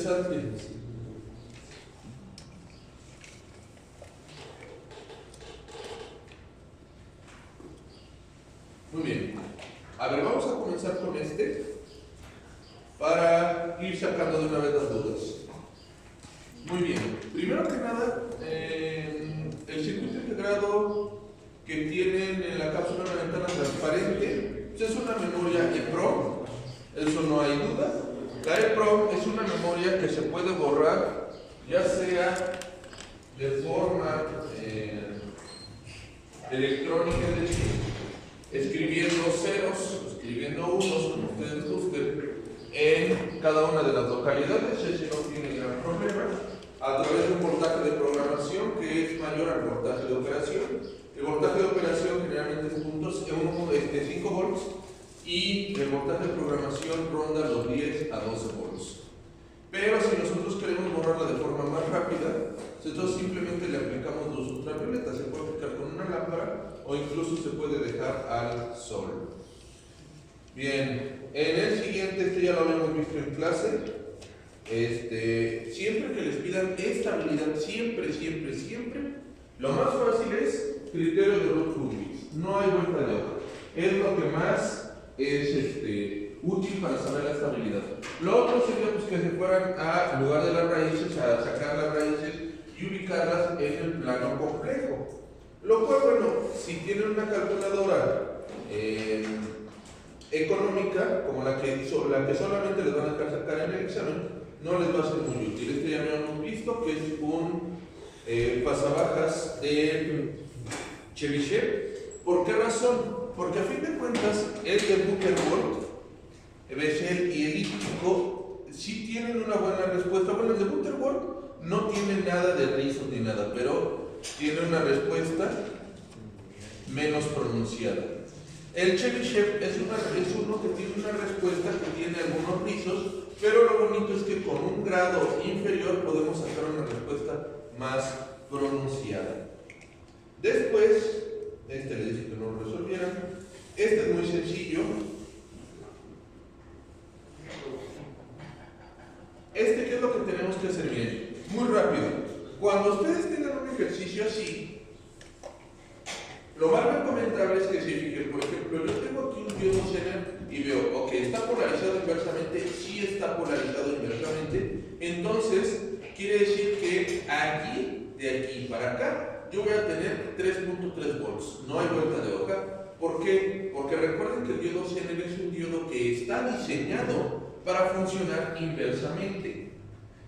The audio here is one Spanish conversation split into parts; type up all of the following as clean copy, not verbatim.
interesante. Muy bien. A ver, vamos a comenzar con este para ir sacando de una vez las dudas. Muy bien. Primero que nada, el circuito integrado que tienen en la cápsula de una ventana transparente pues es una memoria EEPROM, eso no hay duda. La EEPROM es una memoria que se puede borrar, ya sea de forma electrónica, es decir, escribiendo ceros, escribiendo unos, como ustedes gusten, en cada una de las localidades, ese no tiene gran problema, a través de un voltaje de programación que es mayor al voltaje de operación. El voltaje de operación generalmente es 5 volts y el voltaje de programación ronda los 10 a 12 volts. Pero si nosotros queremos borrarla de forma más rápida, entonces simplemente le aplicamos luz ultravioleta. Se puede aplicar con una lámpara o incluso se puede dejar al sol. Bien, en el siguiente, este ya lo habíamos visto en clase. Siempre que les pidan estabilidad, siempre, lo más fácil es criterio de Rutherford. No hay vuelta de hoja. Es lo que más es útil para saber la estabilidad. Lo otro sería pues, que se fueran a lugar de las raíces, a sacar las raíces y ubicarlas en el plano complejo. Lo cual, bueno, si tienen una calculadora económica, como la que solamente les van a dejar sacar en el examen, no les va a ser muy útil. Ya me hemos visto que es un pasabajas de Chebyshev. ¿Por qué razón? Porque a fin de cuentas, el de Butterworth, Bessel y elíptico sí tienen una buena respuesta. Bueno, el de Butterworth no tiene nada de rizos ni nada, pero tiene una respuesta menos pronunciada. El Chebyshev es uno que tiene una respuesta que tiene algunos rizos, pero lo bonito es que con un grado inferior podemos sacar una respuesta más pronunciada. Después, le dice que no lo resolvieran. Este es muy sencillo. ¿Qué es lo que tenemos que hacer bien? Muy rápido. Cuando ustedes tengan un ejercicio así, lo más recomendable es que se fijen. Por ejemplo, yo tengo aquí un diodo Zener y veo, ok, está polarizado inversamente, sí está polarizado inversamente. Entonces, quiere decir que aquí, de aquí para acá, yo voy a tener 3.3 volts. No hay vuelta de hoja. ¿Por qué? Porque recuerden que el diodo Zener es un diodo que está diseñado para funcionar inversamente.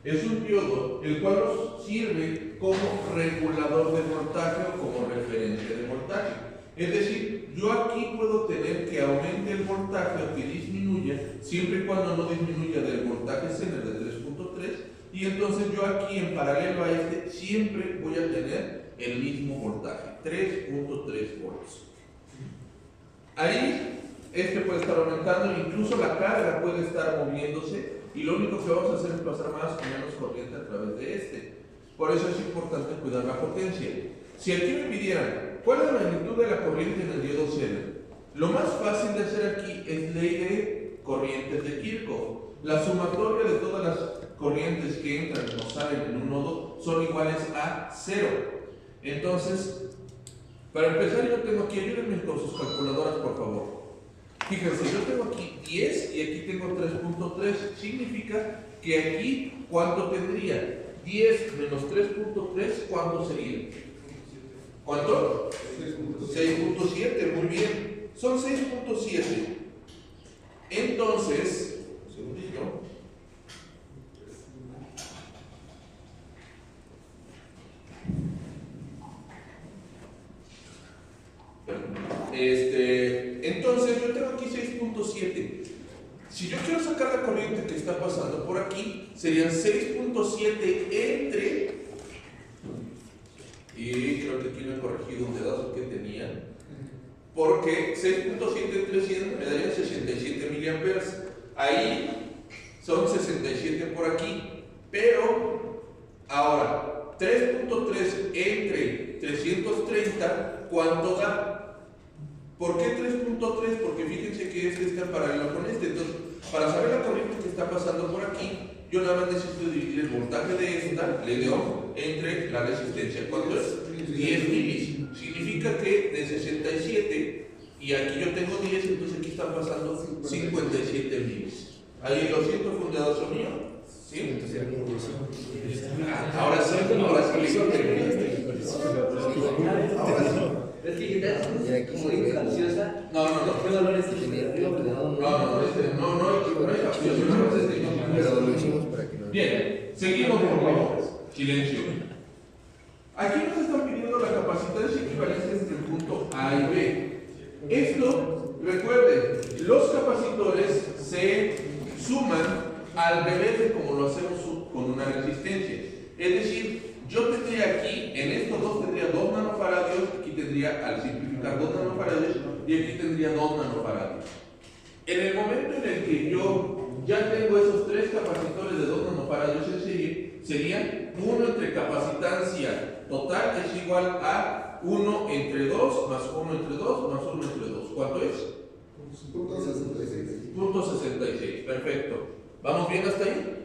Es un diodo el cual nos sirve como regulador de voltaje o como referencia de voltaje. Es decir, yo aquí puedo tener que aumente el voltaje o que disminuya, siempre y cuando no disminuya del voltaje Zener de 3.3, y entonces yo aquí en paralelo a este siempre voy a tener el mismo voltaje, 3.3 volts. Ahí puede estar aumentando, incluso la carga puede estar moviéndose, y lo único que vamos a hacer es pasar más o menos corriente a través de este. Por eso es importante cuidar la potencia. Si aquí me pidieran cuál es la magnitud de la corriente en el diodo Zener, lo más fácil de hacer aquí es ley de corrientes de Kirchhoff. La sumatoria de todas las corrientes que entran o salen en un nodo son iguales a 0. Entonces, para empezar, yo tengo aquí, ayúdenme con sus calculadoras, por favor. Fíjense, yo tengo aquí 10 y aquí tengo 3.3. Significa que aquí, ¿cuánto tendría? 10 menos 3.3, ¿cuánto sería? ¿Cuánto? 6.7, muy bien. Son 6.7. Entonces, un segundito. Entonces yo tengo aquí 6.7. Si yo quiero sacar la corriente que está pasando por aquí, serían 6.7 entre, y creo que aquí no he corregido un dedazo que tenía, porque 6.7 entre 100 me darían 67 miliamperes. Ahí son 67 por aquí, pero ahora 3.3 entre 330, ¿cuánto da? ¿Por qué 3.3? Porque fíjense que este está en paralelo con este. Entonces, para saber la corriente que está pasando por aquí, yo nada más necesito dividir el voltaje de esta, le dio, entre la resistencia. ¿Cuánto es? 10 milis. Significa que de 67, y aquí yo tengo 10, entonces aquí están pasando 57 milis. Ahí lo siento, fue un dedazo mío. ¿Sí? Ahora sí. Es que guitarra es como capciosa. No, ¿Qué valor es el Pero lo hicimos para que no. Bien, seguimos por favor. Silencio. Aquí nos están pidiendo la capacidades equivalentes entre el punto A y B. Esto, recuerden, los capacitores se suman al revés de como lo hacemos con una resistencia. Es decir, yo tendría aquí, en estos dos tendría 2 nanofaradios, aquí tendría, al simplificar, 2 nanofaradios, y aquí tendría 2 nanofaradios. En el momento en el que yo ya tengo esos 3 capacitores de 2 nanofaradios en serie, sería 1 entre capacitancia total es igual a 1 entre 2 más 1 entre 2 más 1 entre 2. ¿Cuánto es? Punto 66. Punto 66. Perfecto. ¿Vamos bien hasta ahí?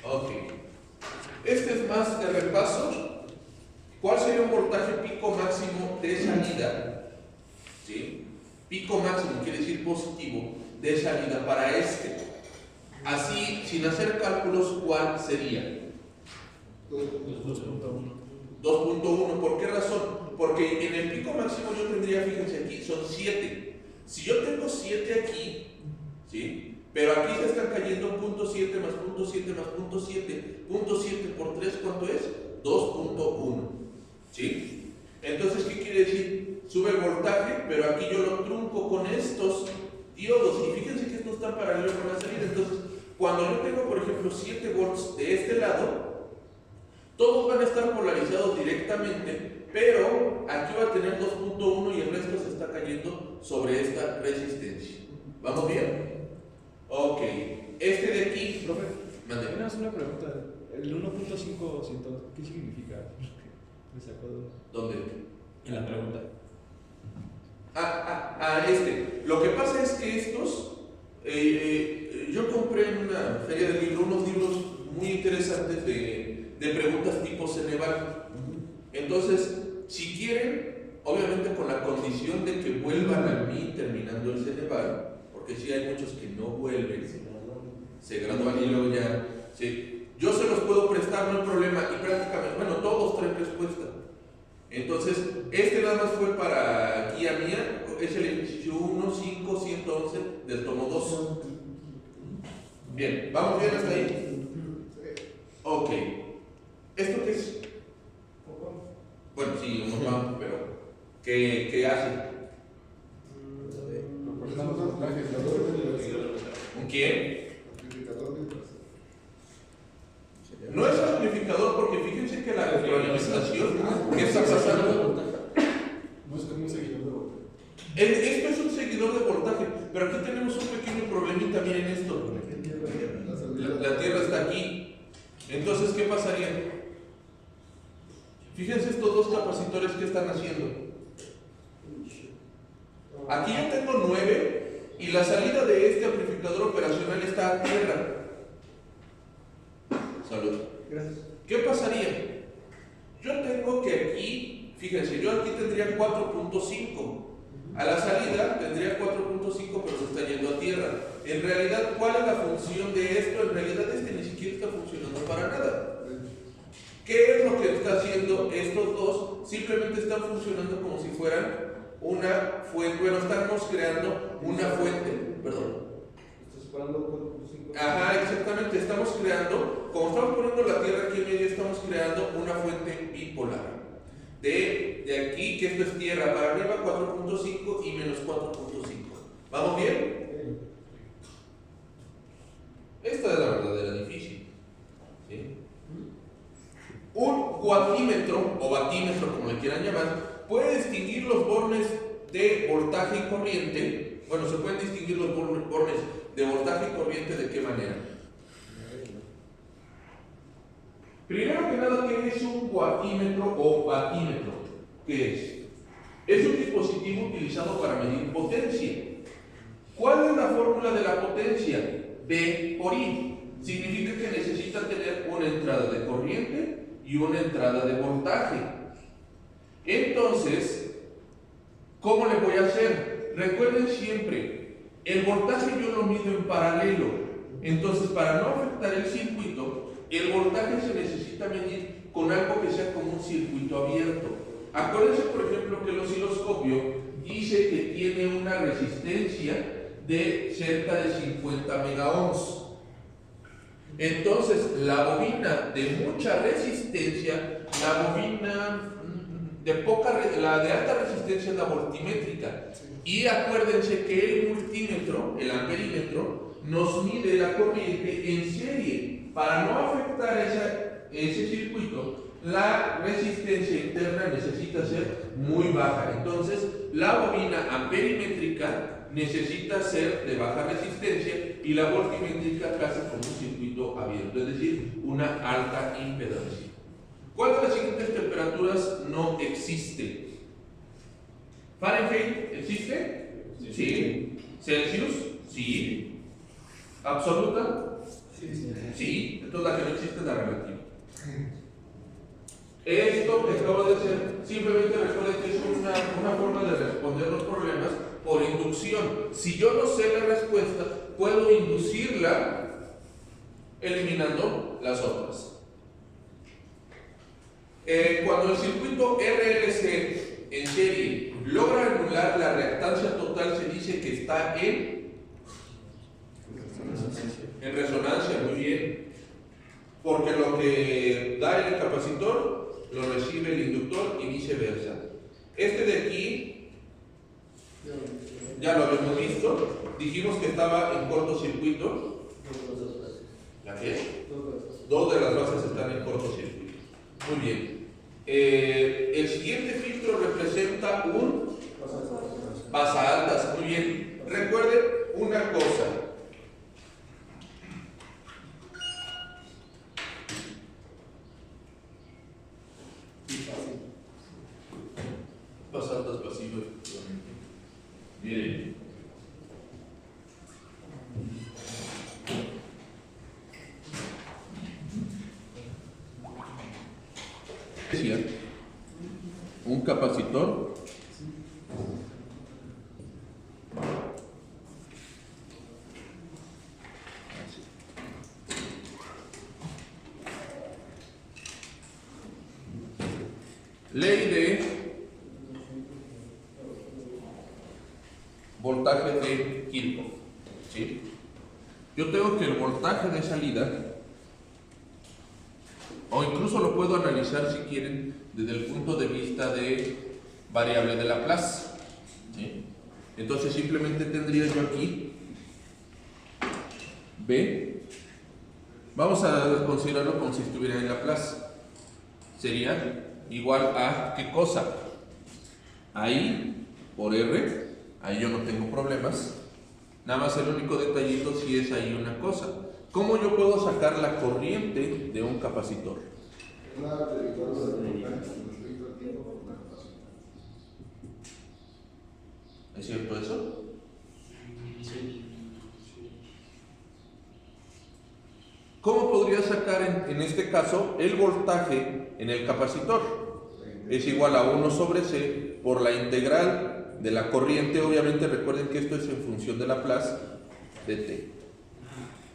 Ok. Este es más de repaso. ¿Cuál sería un voltaje pico máximo de salida? ¿Sí? Pico máximo quiere decir positivo de salida para este. Así, sin hacer cálculos, ¿cuál sería? 2.1. ¿Por qué razón? Porque en el pico máximo yo tendría, fíjense aquí, son 7. Si yo tengo 7 aquí, ¿sí? Pero aquí se están cayendo 0.7 más 0.7 más 0.7. 0.7 por 3, ¿cuánto es? 2.1. ¿Sí? Entonces, ¿qué quiere decir? Sube el voltaje, pero aquí yo lo trunco con estos diodos. Y fíjense que estos están paralelos con la salida. Entonces, cuando yo tengo, por ejemplo, 7 volts de este lado, todos van a estar polarizados directamente, pero aquí va a tener 2.1 y el resto se está cayendo sobre esta resistencia. ¿Vamos bien? Ok. Este de aquí, profe, mande. Tenemos una pregunta. El 1.5, ¿qué significa? Me sacó de... ¿Dónde? En la pregunta. Este. Lo que pasa es que estos, yo compré en una feria de libros unos libros muy interesantes de preguntas tipo Ceneval. Entonces, si quieren, obviamente con la condición de que vuelvan a mí terminando el Ceneval, porque sí hay muchos que no vuelven, se gradúan y luego ya, sí, yo se los puedo prestar, no hay problema, y prácticamente, bueno, todos traen respuesta. Entonces, este nada más fue para guía mía, es el ejercicio 1, 5, 111 del tomo 2. Bien, ¿vamos bien hasta ahí? Ok. ¿Esto qué es? Bueno, sí, unos vamos, pero ¿qué hace? ¿Un quién? No es amplificador porque fíjense que la retroalimentación, ¿qué está pasando? No es como un seguidor de voltaje. Esto es un seguidor de voltaje, pero aquí tenemos un pequeño problemita, miren esto. La Tierra está aquí. Entonces, ¿qué pasaría? Fíjense estos dos capacitores que están haciendo. Aquí yo tengo 9 y la salida de este amplificador operacional está a tierra. Salud. Gracias. ¿Qué pasaría? Yo tengo que aquí, fíjense, yo aquí tendría 4.5. A la salida tendría 4.5, pero se está yendo a tierra. En realidad, ¿cuál es la función de esto? En realidad este ni siquiera está funcionando para nada. ¿Qué es lo que está haciendo estos dos? Simplemente están funcionando como si fueran una fuente. Bueno, estamos creando una fuente. Perdón. ¿Estás separando 4.5? Ajá, exactamente. Estamos creando, como estamos poniendo la Tierra aquí en medio, estamos creando una fuente bipolar. De aquí, que esto es Tierra, para arriba 4.5 y menos 4.5. ¿Vamos bien? Esta es la verdadera difícil. ¿Sí? Un cuatímetro o batímetro, como le quieran llamar, puede distinguir los bornes de voltaje y corriente. Bueno, se pueden distinguir los bornes de voltaje y corriente de qué manera. Primero que nada, ¿qué es un cuatímetro o batímetro? ¿Qué es? Es un dispositivo utilizado para medir potencia. ¿Cuál es la fórmula de la potencia? V por I. Significa que necesita tener una entrada de corriente y una entrada de voltaje. Entonces, ¿cómo le voy a hacer? Recuerden siempre, el voltaje yo lo mido en paralelo. Entonces, para no afectar el circuito, el voltaje se necesita medir con algo que sea como un circuito abierto. Acuérdense, por ejemplo, que el osciloscopio dice que tiene una resistencia de cerca de 50 megaohms. Entonces, la bobina de mucha resistencia, la bobina la de alta resistencia es la voltimétrica. Y acuérdense que el multímetro, el amperímetro, nos mide la corriente en serie. Para no afectar ese circuito, la resistencia interna necesita ser muy baja. Entonces, la bobina amperimétrica necesita ser de baja resistencia y la voltimétrica casi como un circuito abierto, es decir, una alta impedancia. ¿Cuál de las siguientes temperaturas no existe? ¿Fahrenheit existe? Sí. ¿Celsius? Sí. ¿Absoluta? Sí. Entonces la que no existe es la relativa. Esto que acabo de hacer, simplemente recuerden que es una forma de responder los problemas por inducción. Si yo no sé la respuesta, puedo inducirla eliminando las otras. Cuando el circuito RLC en serie logra anular la reactancia total, se dice que está en resonancia, muy bien. Porque lo que da el capacitor lo recibe el inductor y viceversa. Este de aquí, ya lo habíamos visto, dijimos que estaba en cortocircuito. ¿La qué? Dos de las bases están en cortocircuito. Muy bien. El siguiente filtro representa un pasaaltas. Muy bien. Recuerden una cosa. Pasaaltas pasivas. Miren. Un capacitor ley de voltaje de Kirchhoff, ¿sí? Yo tengo que el voltaje de salida, o incluso lo puedo analizar si quieren desde el punto de vista de variable de Laplace, ¿sí? Entonces simplemente tendría yo aquí B, vamos a considerarlo como si estuviera en Laplace, sería igual a ¿qué cosa? Ahí por R, ahí yo no tengo problemas, nada más el único detallito si es ahí una cosa. ¿Cómo yo puedo sacar la corriente de un capacitor? ¿Es cierto eso? ¿Cómo podría sacar en este caso el voltaje en el capacitor? Es igual a 1 sobre C por la integral de la corriente. Obviamente recuerden que esto es en función de Laplace de T.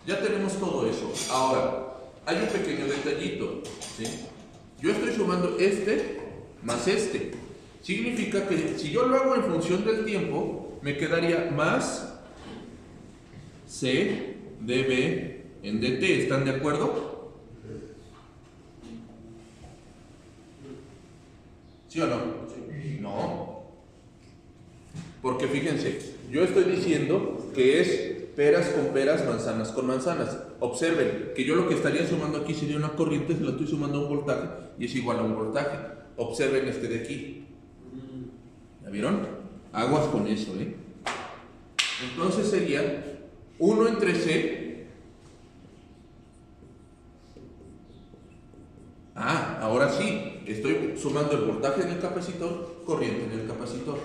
Ya tenemos todo eso. Ahora, hay un pequeño detallito, ¿sí? Yo estoy sumando este más este. Significa que si yo lo hago en función del tiempo, me quedaría más C dB en dt. ¿Están de acuerdo? ¿Sí o no? No. Porque fíjense, yo estoy diciendo que es peras con peras, manzanas con manzanas. Observen que yo lo que estaría sumando aquí sería una corriente, se la estoy sumando a un voltaje y es igual a un voltaje. Observen este de aquí. ¿Ya vieron? Aguas con eso, ¿eh? Entonces sería 1 entre C. Ahora sí, estoy sumando el voltaje en el capacitor, corriente en el capacitor.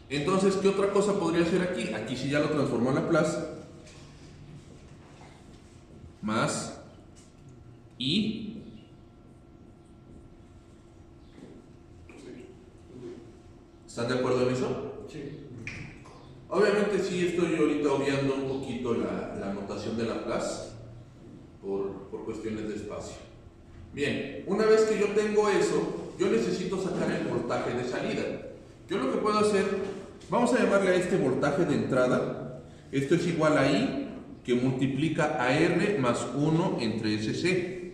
Entonces, ¿qué otra cosa podría hacer aquí? Aquí sí ya lo transformó en Laplace. Más I. ¿Están de acuerdo en eso? Sí. Obviamente sí estoy ahorita obviando un poquito la notación de Laplace por cuestiones de espacio. Bien, una vez que yo tengo eso, yo necesito sacar el voltaje de salida. Yo lo que puedo hacer, vamos a llamarle a este voltaje de entrada. Esto es igual a I, que multiplica a R más 1 entre SC.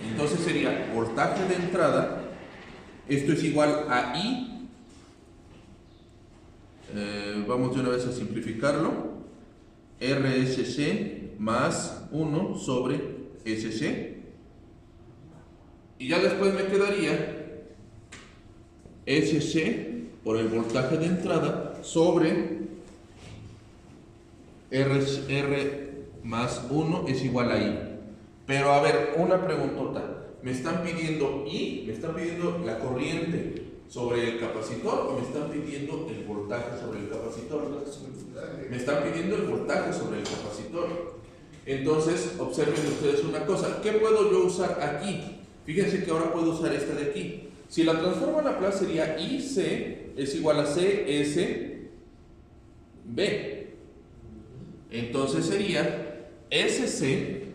Entonces sería voltaje de entrada. Esto es igual a I. Vamos de una vez a simplificarlo. RSC más 1 sobre SC. Y ya después me quedaría SC por el voltaje de entrada sobre R más 1 es igual a I. Pero a ver, una preguntota. ¿Me están pidiendo I? ¿Me están pidiendo la corriente sobre el capacitor o me están pidiendo el voltaje sobre el capacitor? Me están pidiendo el voltaje sobre el capacitor. Entonces, observen ustedes una cosa. ¿Qué puedo yo usar aquí? Fíjense que ahora puedo usar esta de aquí. Si la transformo a Laplace sería IC es igual a CSB. Entonces sería SC,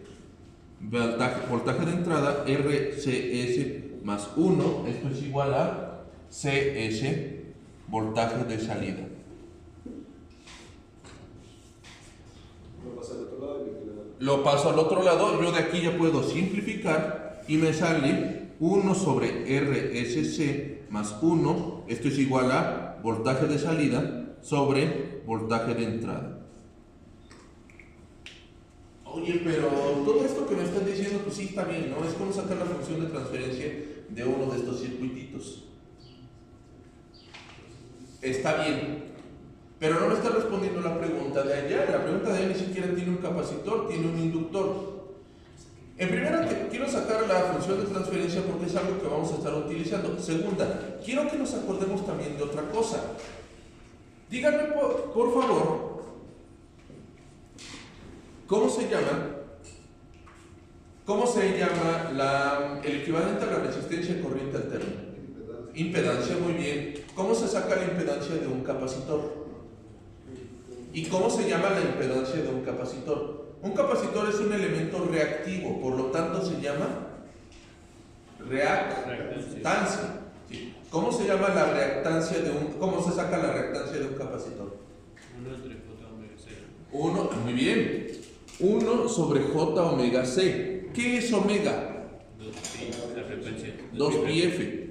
voltaje de entrada, RCS más 1, esto es igual a CS, voltaje de salida. Lo paso al otro lado, yo de aquí ya puedo simplificar y me sale 1 sobre RSC más 1, esto es igual a voltaje de salida sobre voltaje de entrada. Oye, pero todo esto que me están diciendo, pues sí está bien, ¿no? Es como sacar la función de transferencia de uno de estos circuititos. Está bien, pero no me está respondiendo la pregunta de allá. La pregunta de allá ni siquiera tiene un capacitor, tiene un inductor. En primera, quiero sacar la función de transferencia porque es algo que vamos a estar utilizando. Segunda, quiero que nos acordemos también de otra cosa. Díganme, por favor, ¿cómo se llama el equivalente a la resistencia de corriente alterna? Impedancia, muy bien. ¿Cómo se saca la impedancia de un capacitor? ¿Y cómo se llama la impedancia de un capacitor? Un capacitor es un elemento reactivo, por lo tanto se llama reactancia. ¿Sí? ¿Cómo se llama la reactancia cómo se saca la reactancia de un capacitor? 1 entre J omega C. 1, muy bien. 1 sobre J omega C. ¿Qué es omega? 2pi, la frecuencia. 2πf.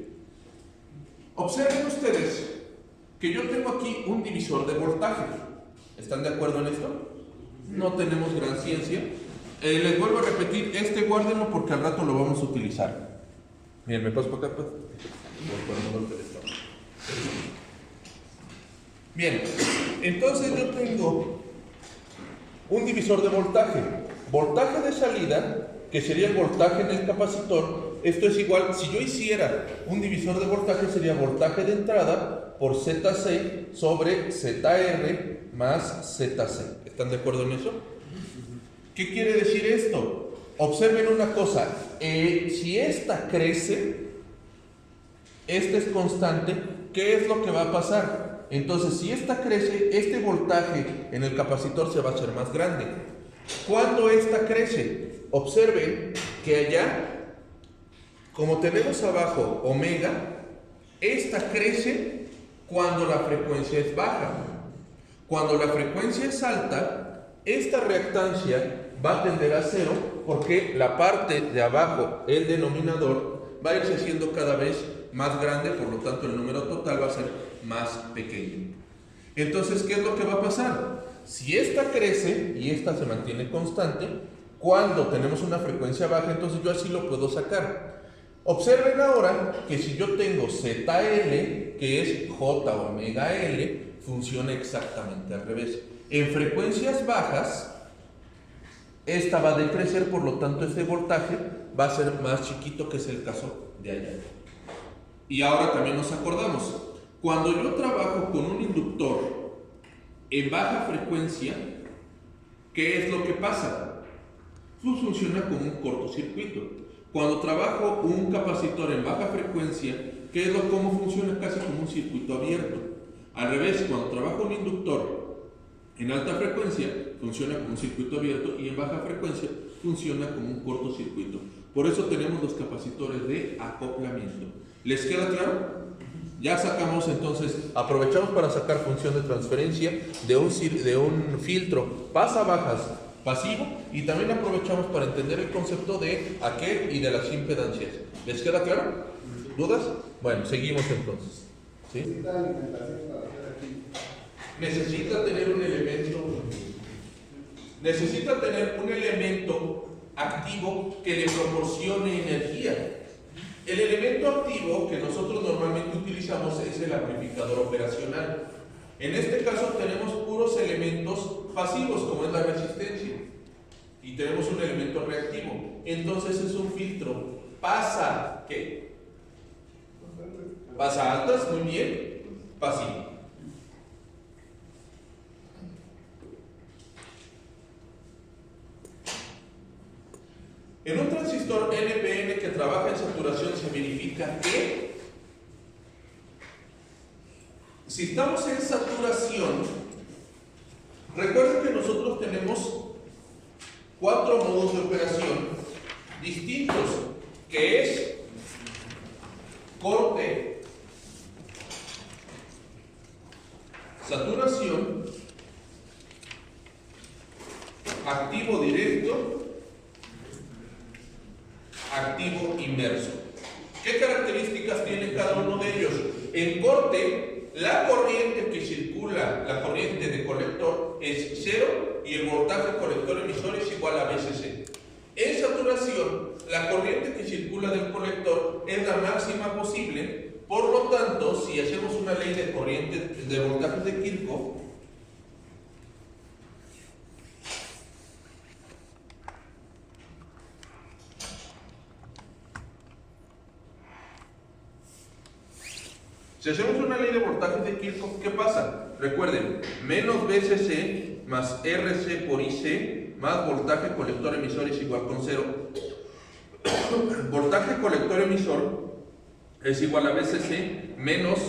Observen ustedes que yo tengo aquí un divisor de voltaje. ¿Están de acuerdo en esto? No tenemos gran ciencia. Les vuelvo a repetir, guárdenlo porque al rato lo vamos a utilizar. Miren, me paso para acá, pues. Bien, entonces yo tengo un divisor de voltaje. Voltaje de salida, que sería el voltaje en el capacitor. Esto es igual, si yo hiciera un divisor de voltaje, sería voltaje de entrada por ZC sobre ZR más ZC. ¿Están de acuerdo en eso? ¿Qué quiere decir esto? Observen una cosa. Si esta crece, esta es constante, ¿qué es lo que va a pasar? Entonces, si esta crece, este voltaje en el capacitor se va a hacer más grande. ¿Cuándo esta crece? Observen que allá, como tenemos abajo omega, esta crece cuando la frecuencia es baja. Cuando la frecuencia es alta, esta reactancia va a tender a cero porque la parte de abajo, el denominador, va a irse haciendo cada vez más grande, por lo tanto el número total va a ser más pequeño. Entonces, ¿qué es lo que va a pasar? Si esta crece y esta se mantiene constante, cuando tenemos una frecuencia baja, entonces yo así lo puedo sacar. Observen ahora que si yo tengo ZL, que es J omega L, funciona exactamente al revés. En frecuencias bajas, esta va a decrecer, por lo tanto este voltaje va a ser más chiquito, que es el caso de allá. Y ahora también nos acordamos, cuando yo trabajo con un inductor en baja frecuencia, ¿qué es lo que pasa? Pues funciona como un cortocircuito. Cuando trabajo un capacitor en baja frecuencia, ¿cómo funciona? Casi como un circuito abierto. Al revés, cuando trabajo un inductor en alta frecuencia, funciona como un circuito abierto, y en baja frecuencia funciona como un cortocircuito. Por eso tenemos los capacitores de acoplamiento. ¿Les queda claro? Ya sacamos entonces, aprovechamos para sacar función de transferencia de un filtro pasa-bajas pasivo, y también aprovechamos para entender el concepto de aquel y de las impedancias. ¿Les queda claro? ¿Dudas? Bueno, seguimos entonces. ¿Sí? Necesita tener un elemento activo que le proporcione energía. El elemento activo que nosotros normalmente utilizamos es el amplificador operacional. En este caso tenemos puros elementos pasivos, como es la resistencia, y tenemos un elemento reactivo. Entonces es un filtro pasa, ¿qué? Pasa altas, muy bien, pasivo. En un transistor NPN que trabaja en saturación se verifica que si estamos en saturación, recuerden que nosotros tenemos 4 modos de operación distintos, que es corte, saturación, activo directo, activo inverso. ¿Qué características tiene cada uno de ellos? En corte, la corriente que circula, la corriente de colector, es 0 y el voltaje colector emisor es igual a VCC. En saturación, la corriente que circula del colector es la máxima posible. Por lo tanto, si hacemos una ley de corriente de voltaje de Kirchhoff, si hacemos una ley de voltaje de Kirchhoff, ¿qué pasa? Recuerden, menos VCC más RC por IC más voltaje colector emisor es igual con 0. Voltaje colector emisor es igual a VCC menos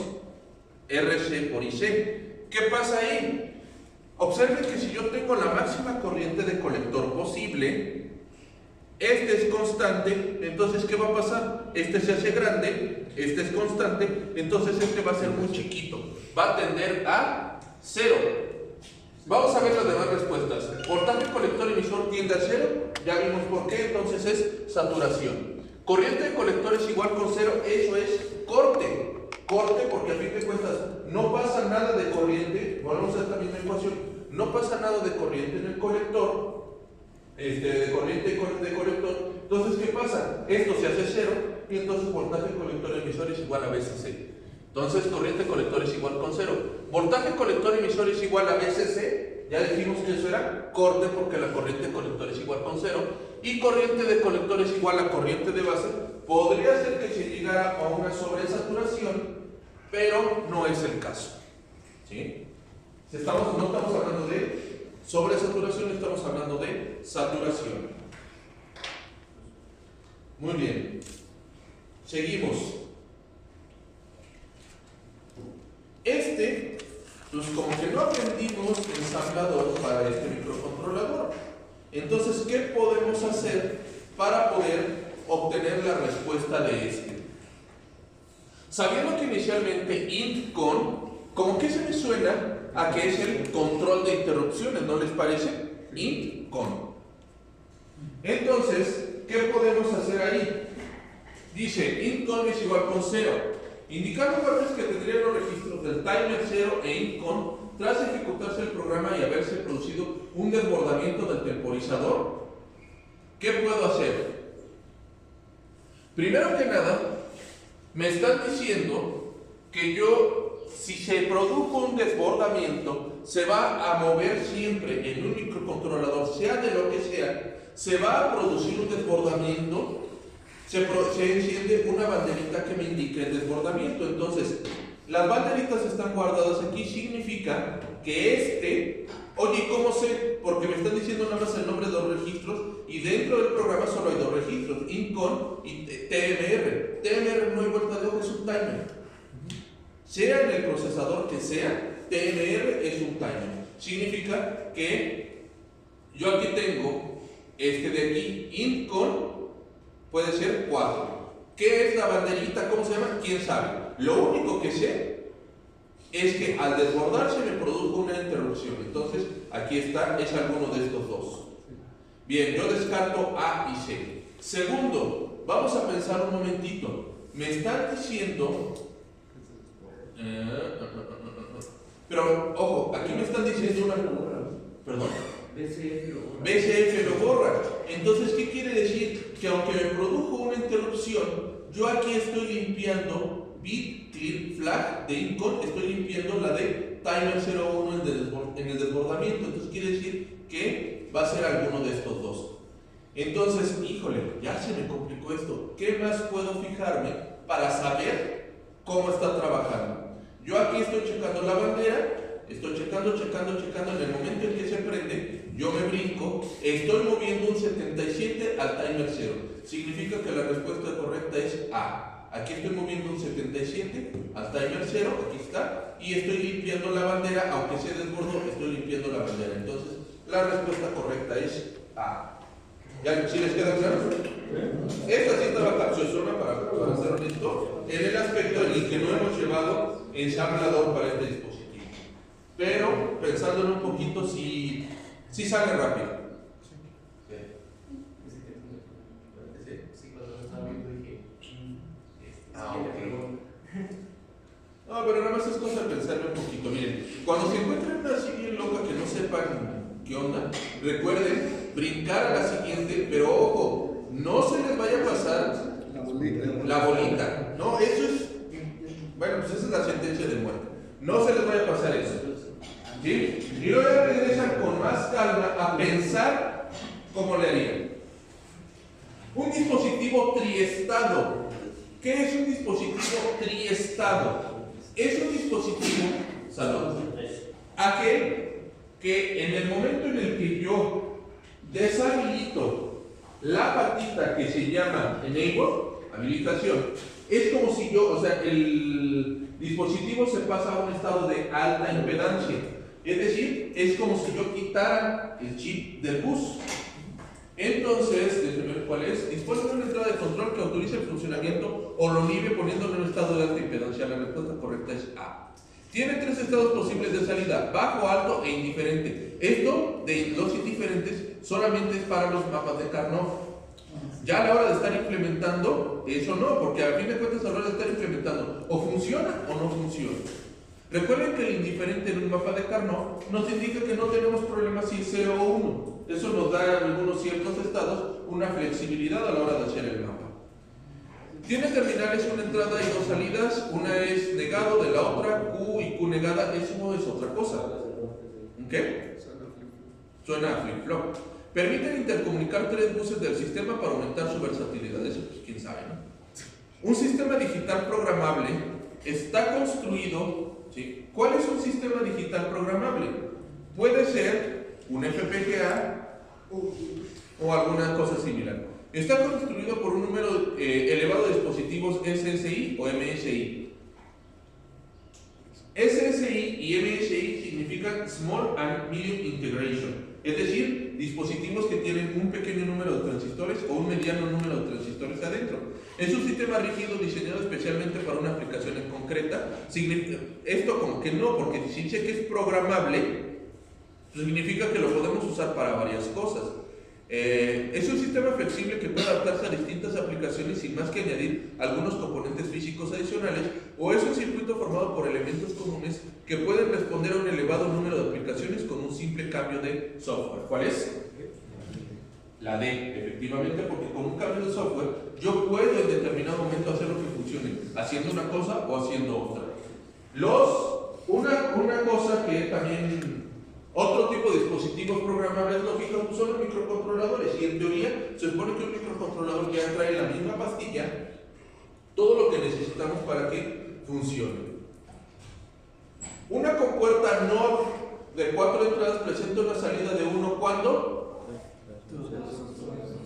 RC por IC. ¿Qué pasa ahí? Observen que si yo tengo la máxima corriente de colector posible, este es constante, entonces ¿qué va a pasar? Este se hace grande, este es constante, entonces este va a ser muy chiquito, va a tender a 0. Vamos a ver las demás respuestas. Voltaje colector emisor tiende a 0, ya vimos por qué, entonces es saturación. Corriente de colector es igual con 0, eso es corte. Corte porque a fin de cuentas no pasa nada de corriente, volvemos a esta misma ecuación, no pasa nada de corriente en el colector, de corriente de colector. Entonces, ¿qué pasa? Esto se hace 0 y entonces voltaje colector emisor es igual a VCC. Entonces, corriente colector es igual con 0. Voltaje colector emisor es igual a VCC. Ya dijimos que eso era corte porque la corriente colector es igual con 0. Y corriente de colector es igual a corriente de base. Podría ser que se llegara a una sobresaturación, pero no es el caso. ¿Sí? No estamos hablando de sobresaturación, estamos hablando de saturación. Muy bien. Seguimos. Pues como que no aprendimos ensamblador para este microcontrolador. Entonces, ¿qué podemos hacer para poder obtener la respuesta de este? Sabiendo que inicialmente int-con, como que se me suena a que es el control de interrupciones, ¿no les parece? Int-con. Entonces, ¿qué podemos hacer ahí? Dice, int-con es igual con 0. Indicando valores que tendrían los registros del timer 0 e int-con tras ejecutarse el programa y haberse producido un desbordamiento del temporizador. ¿Qué puedo hacer? Primero que nada, me están diciendo que si se produjo un desbordamiento, se va a mover siempre en un microcontrolador, sea de lo que sea, se va a producir un desbordamiento se enciende una banderita que me indique el desbordamiento. Entonces, las banderitas están guardadas aquí, significa que oye, ¿cómo sé? Porque me están diciendo nada más el nombre de dos registros y dentro del programa solo hay dos registros, INCON y TMR. TMR no hay vuelta de hoja, es un timer. Sea en el procesador que sea, TMR es un timer. Significa que yo aquí tengo de aquí, INCON puede ser 4. ¿Qué es la banderita? ¿Cómo se llama? ¿Quién sabe? Lo único que sé es que al desbordarse me produjo una interrupción. Entonces, aquí está, es alguno de estos dos. Bien, yo descarto A y C. Segundo, vamos a pensar un momentito. Me están diciendo... pero, ojo, aquí me están diciendo una... Perdón. BCF lo borra. Entonces, ¿qué quiere decir? Que aunque me produjo una interrupción, yo aquí estoy limpiando bit clear flag de INCON, estoy limpiando la de timer 01 en el desbordamiento. Entonces quiere decir que va a ser alguno de estos dos. Entonces, híjole, ya se me complicó esto. ¿Qué más puedo fijarme para saber cómo está trabajando? Yo aquí estoy checando la bandera, estoy checando. En el momento en que se prende, yo me brinco, estoy moviendo un 77 al timer 0. Significa que la respuesta correcta es A. Aquí estoy moviendo un 77 al timer 0, aquí está, y estoy limpiando la bandera, aunque se desbordó, estoy limpiando la bandera. Entonces, la respuesta correcta es A. ¿Ya sí les queda claro? Esta sí estaba capciosona para ser honesto, en el aspecto en el que no hemos llevado ensamblador para este dispositivo. Pero, pensándolo un poquito, sí sale rápido. No, pero nada más es cosa de pensarlo un poquito. Miren, cuando se encuentren una así bien loca que no sepan qué onda, recuerden brincar a la siguiente, pero ojo, no se les vaya a pasar la bolita. No, eso es, bueno, pues esa es la sentencia de muerte. No se les vaya a pasar eso. ¿Sí? Y luego ya regresan con más calma a pensar cómo le harían. Un dispositivo triestado. ¿Qué es un dispositivo triestado? Es un dispositivo, aquel que en el momento en el que yo deshabilito la patita que se llama enable, habilitación, es como si yo, el dispositivo se pasa a un estado de alta impedancia. Es decir, es como si yo quitara el chip del bus. Entonces, déjenme ver cuál es. Dispone de una entrada de control que autorice el funcionamiento o lo inhibe poniéndolo en un estado de alta impedancia. La respuesta correcta es A. Tiene 3 estados posibles de salida: bajo, alto e indiferente. Esto de los indiferentes solamente es para los mapas de Karnoff. Ya a la hora de estar implementando, eso no, porque a fin de cuentas a la hora de estar implementando, o funciona o no funciona. Recuerden que el indiferente en un mapa de Karnoff nos indica que no tenemos problemas si es 0 o 1. Eso nos da en algunos ciertos estados una flexibilidad a la hora de hacer el mapa. Tiene terminales, una entrada y 2 salidas. Una es negado de la otra, Q y Q negada. Eso es otra cosa. ¿Qué? Suena a flip-flop. Permiten intercomunicar 3 buses del sistema para aumentar su versatilidad. Eso, pues, quién sabe, ¿no? Un sistema digital programable está construido. ¿Sí? ¿Cuál es un sistema digital programable? Puede ser un FPGA o alguna cosa similar. Está construido por un número elevado de dispositivos SSI o MSI. SSI y MSI significan Small and Medium Integration, es decir, dispositivos que tienen un pequeño número de transistores o un mediano número de transistores adentro. Es un sistema rígido diseñado especialmente para una aplicación en concreta. Esto como que no, porque si dice que es programable, significa que lo podemos usar para varias cosas. Es un sistema flexible que puede adaptarse a distintas aplicaciones sin más que añadir algunos componentes físicos adicionales, o es un circuito formado por elementos comunes que pueden responder a un elevado número de aplicaciones con un simple cambio de software. ¿Cuál es? La D, efectivamente, porque con un cambio de software yo puedo en determinado momento hacer lo que funcione, haciendo una cosa o haciendo otra. Una cosa que también... Otro tipo de dispositivos programables lógicos son los microcontroladores, y en teoría se supone que un microcontrolador ya trae en la misma pastilla todo lo que necesitamos para que funcione. Una compuerta NOR de 4 entradas presenta una salida de 1 ¿cuándo?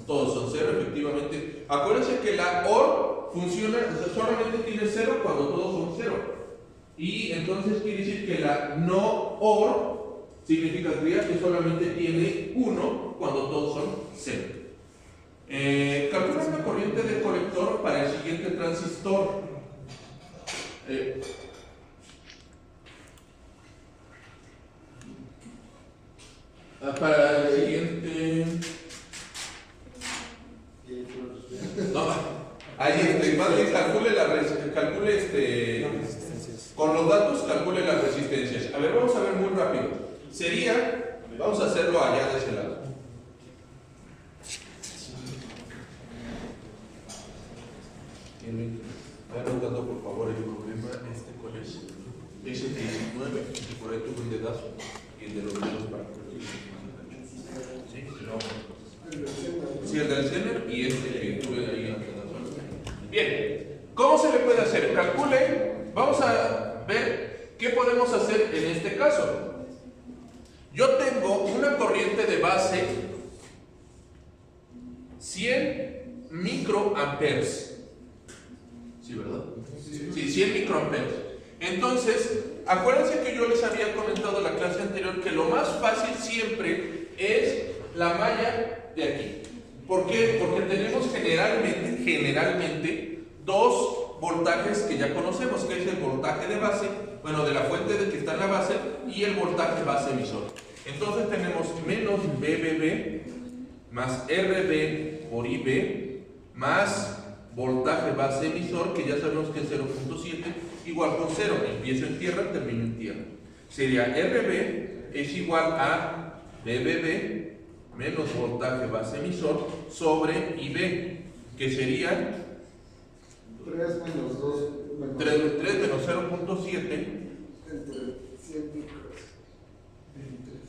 Todos son 0, efectivamente. Acuérdense que la OR funciona, o sea, solamente tiene 0 cuando todos son 0. Y entonces quiere decir que la no OR significaría que solamente tiene 1 cuando todos son 0. Calcula una corriente de colector para el siguiente transistor. Para el siguiente. No, ahí más bien calcule con los datos calcule las resistencias. A ver, vamos a ver muy rápido. Sería, vamos a hacerlo allá de ese lado. Anotando por favor el problema, ¿cuál es? S19, y por ahí tuve un dedazo, y el de los dedos para sí, el del Zener y que tuve ahí en pedazo. Bien, ¿cómo se le puede hacer? Calcule, vamos a ver qué podemos hacer en este caso. Yo tengo una corriente de base 100 microamperes. ¿Sí, verdad? Sí, 100 microamperes. Entonces, acuérdense que yo les había comentado en la clase anterior que lo más fácil siempre es la malla de aquí. ¿Por qué? Porque tenemos generalmente dos voltajes que ya conocemos, que es el voltaje de base, bueno, de la fuente de que está en la base, y el voltaje base emisor. Entonces tenemos menos BBB más RB por IB más voltaje base emisor, que ya sabemos que es 0.7, igual con 0. Empiezo en tierra, termino en tierra. Sería RB es igual a BBB menos voltaje base emisor sobre IB, que sería 3 menos 2 3 menos 0.7 entre 100 micros. 23.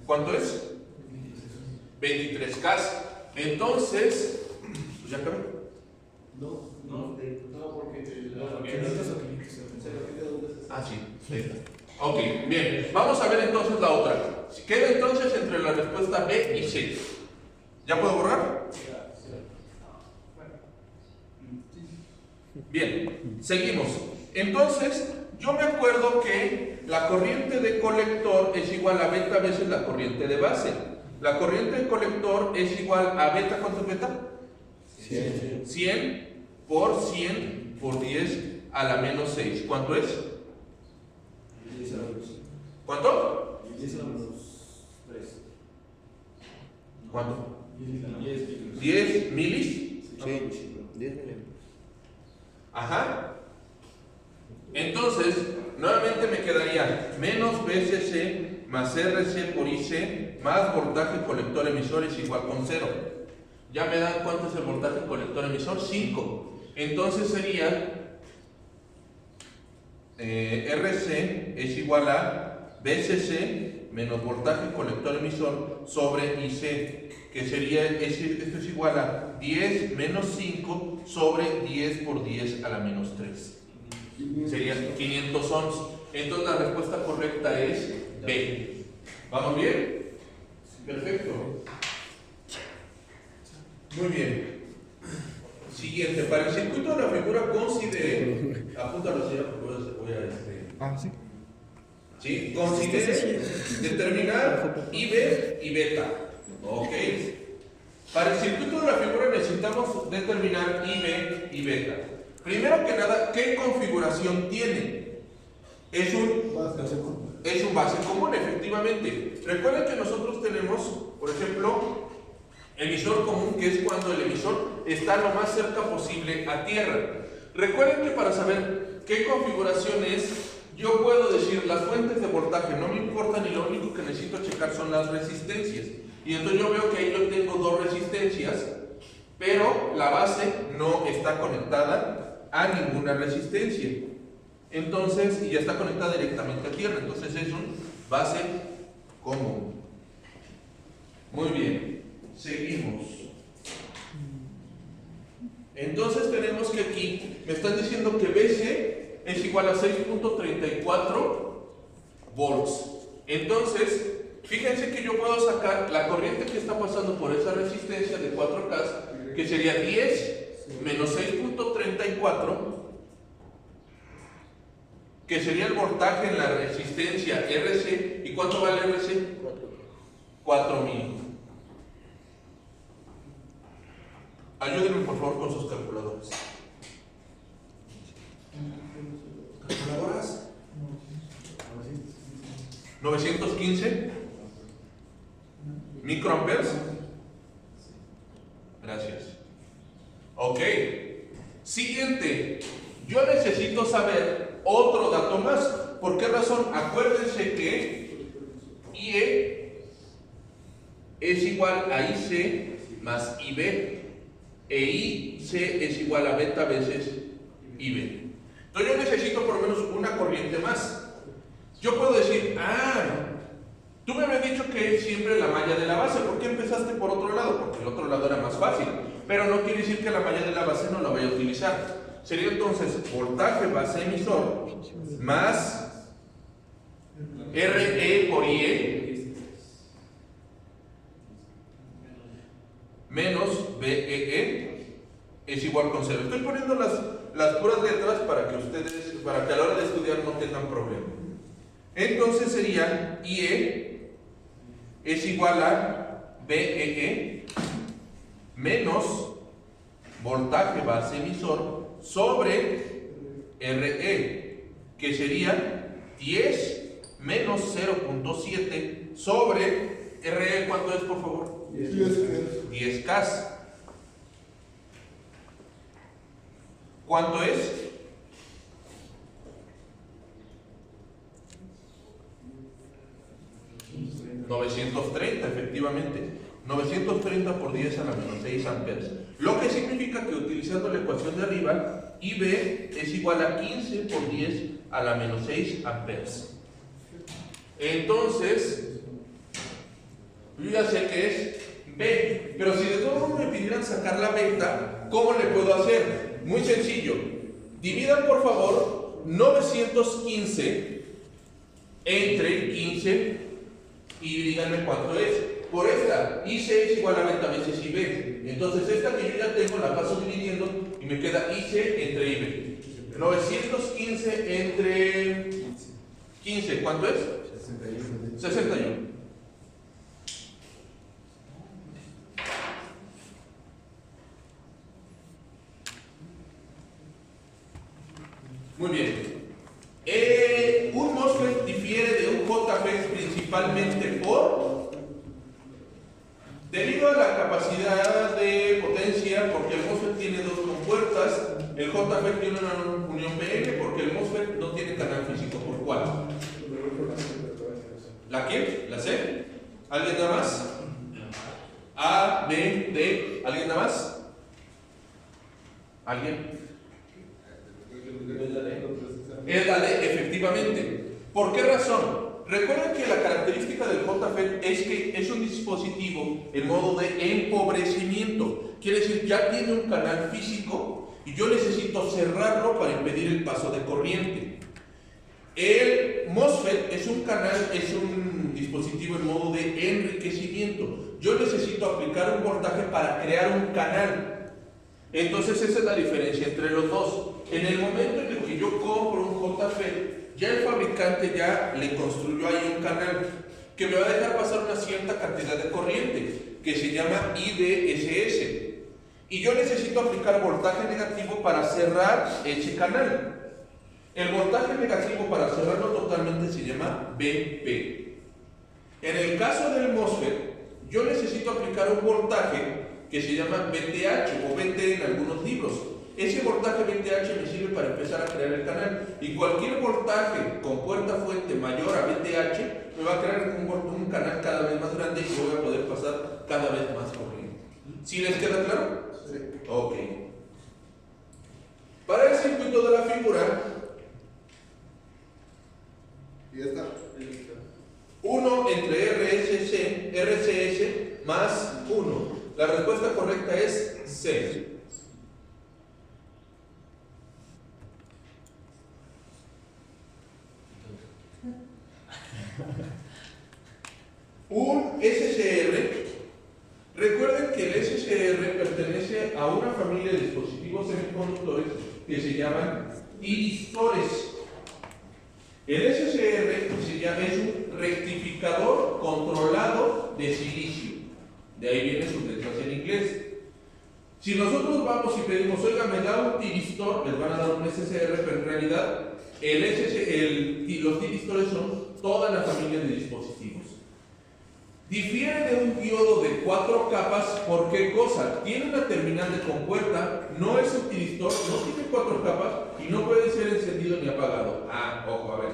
¿Cuánto es? 23K. Entonces, ¿ya acabé? No, porque Ah, sí. Ok, bien. Vamos a ver entonces la otra. Queda entonces entre la respuesta B y C. ¿Ya puedo borrar? Bien, seguimos. Entonces, yo me acuerdo que la corriente de colector es igual a beta veces la corriente de base. La corriente de colector es igual a beta, ¿cuánto es beta? 100. 100 por 100 por 10 a la menos 6. ¿Cuánto es? ¿Cuánto? 10 a menos 3. ¿Cuánto? 10. 10 milis. Sí, 10 miliamperes. Ajá. Entonces, nuevamente me quedaría menos BCC más RC por IC más voltaje colector emisor es igual con 0. ¿Ya me dan cuánto es el voltaje colector emisor? 5. Entonces sería RC es igual a BCC menos voltaje colector emisor sobre IC, que sería, esto es igual a 10 menos 5 sobre 10 por 10 a la menos 3. Sería 500 ohms. Entonces la respuesta correcta es B. ¿Vamos bien? Perfecto. Muy bien. Siguiente. Para el circuito de la figura considere. Apúntalo, señor, porque voy a sí. ¿sí? Considere determinar IB y beta. Ok. Para el circuito de la figura necesitamos determinar IB y beta. Primero que nada, ¿qué configuración tiene? Es un base común, efectivamente. Recuerden que nosotros tenemos, por ejemplo, emisor común, que es cuando el emisor está lo más cerca posible a tierra. Recuerden que para saber qué configuración es, yo puedo decir las fuentes de voltaje no me importan y lo único que necesito checar son las resistencias. Y entonces yo veo que ahí yo tengo dos resistencias, pero la base no está conectada a ninguna resistencia. Entonces, y ya está conectada directamente a tierra. Entonces es un base común. Muy bien, seguimos. Entonces tenemos que aquí me están diciendo que BC es igual a 6.34 volts. Entonces, fíjense que yo puedo sacar la corriente que está pasando por esa resistencia de 4K, que sería 10 menos 6.34, que sería el voltaje en la resistencia RC. ¿Y cuánto vale RC? 4000. Ayúdenme por favor con sus calculadoras. ¿Calculadoras? 915 microamperes. Gracias. Ok. Siguiente. Yo necesito saber otro dato más. ¿Por qué razón? Acuérdense que IE es igual a IC más IB. E IC es igual a beta veces IB. Entonces yo necesito por lo menos una corriente más. Yo puedo decir, tú me habías dicho que es siempre la malla de la base. ¿Por qué empezaste por otro lado? Porque el otro lado era más fácil. Pero no quiere decir que la malla de la base no la vaya a utilizar. Sería entonces voltaje base emisor más RE por IE menos BEE es igual con 0. Estoy poniendo las puras letras para que a la hora de estudiar no tengan problema. Entonces sería IE es igual a BEE menos voltaje base emisor sobre RE, que sería 10 menos 0.7 sobre RE. ¿Cuánto es, por favor? 10K. ¿Cuánto es? $930, efectivamente. 930 por 10 a la menos 6 amperes. Lo que significa que utilizando la ecuación de arriba, IB es igual a 15 por 10 a la menos 6 amperes. Entonces, yo ya sé que es B, pero si de todos modos me pidieran sacar la beta, ¿cómo le puedo hacer? Muy sencillo. Dividan por favor 915 entre 15 y díganme cuánto es. Por esta, IC es igual a beta veces IB. Entonces esta que yo ya tengo la paso dividiendo y me queda IC entre IB. 915 entre 15, ¿cuánto es? 61. Muy bien. Un MOSFET difiere de un JFET principalmente debido a la capacidad de potencia, porque el MOSFET tiene dos compuertas, el JFET tiene una unión PN, porque el MOSFET no tiene canal físico. ¿Por cuál? ¿La qué? ¿La C? ¿Alguien nada más? A, B, D. ¿Alguien nada más? ¿Alguien? Es la D, efectivamente. ¿Por qué razón? Recuerden que la característica del JFET es que es un dispositivo en modo de empobrecimiento. Quiere decir, ya tiene un canal físico y yo necesito cerrarlo para impedir el paso de corriente. El MOSFET es un dispositivo en modo de enriquecimiento. Yo necesito aplicar un voltaje para crear un canal. Entonces esa es la diferencia entre los dos. En el momento en el que yo compro un JFET, ya el fabricante ya le construyó ahí un canal que me va a dejar pasar una cierta cantidad de corriente que se llama IDSS. Y yo necesito aplicar voltaje negativo para cerrar ese canal. El voltaje negativo para cerrarlo totalmente se llama BP. En el caso del MOSFET, yo necesito aplicar un voltaje que se llama VTH o VT en algunos libros. Ese voltaje VTH me sirve para empezar a crear el canal. Y cualquier voltaje con puerta fuente mayor a VTH me va a crear un canal cada vez más grande y voy a poder pasar cada vez más corriente. ¿Sí les queda claro? Sí. Ok. Para el circuito de la figura, ¿Y esta? La respuesta correcta es C. Un SCR, recuerden que el SCR pertenece a una familia de dispositivos semiconductores que se llaman tiristores. El SCR es un rectificador controlado de silicio. De ahí vienen sus letras en inglés. Si nosotros vamos y pedimos, oiga, me da un tiristor, les van a dar un SCR, pero en realidad los tiristores son toda la familia de dispositivos. Difiere de un diodo de 4 capas, ¿por qué cosa? Tiene una terminal de compuerta, no es un tiristor, no tiene 4 capas y no puede ser encendido ni apagado. Ah, ojo, a ver.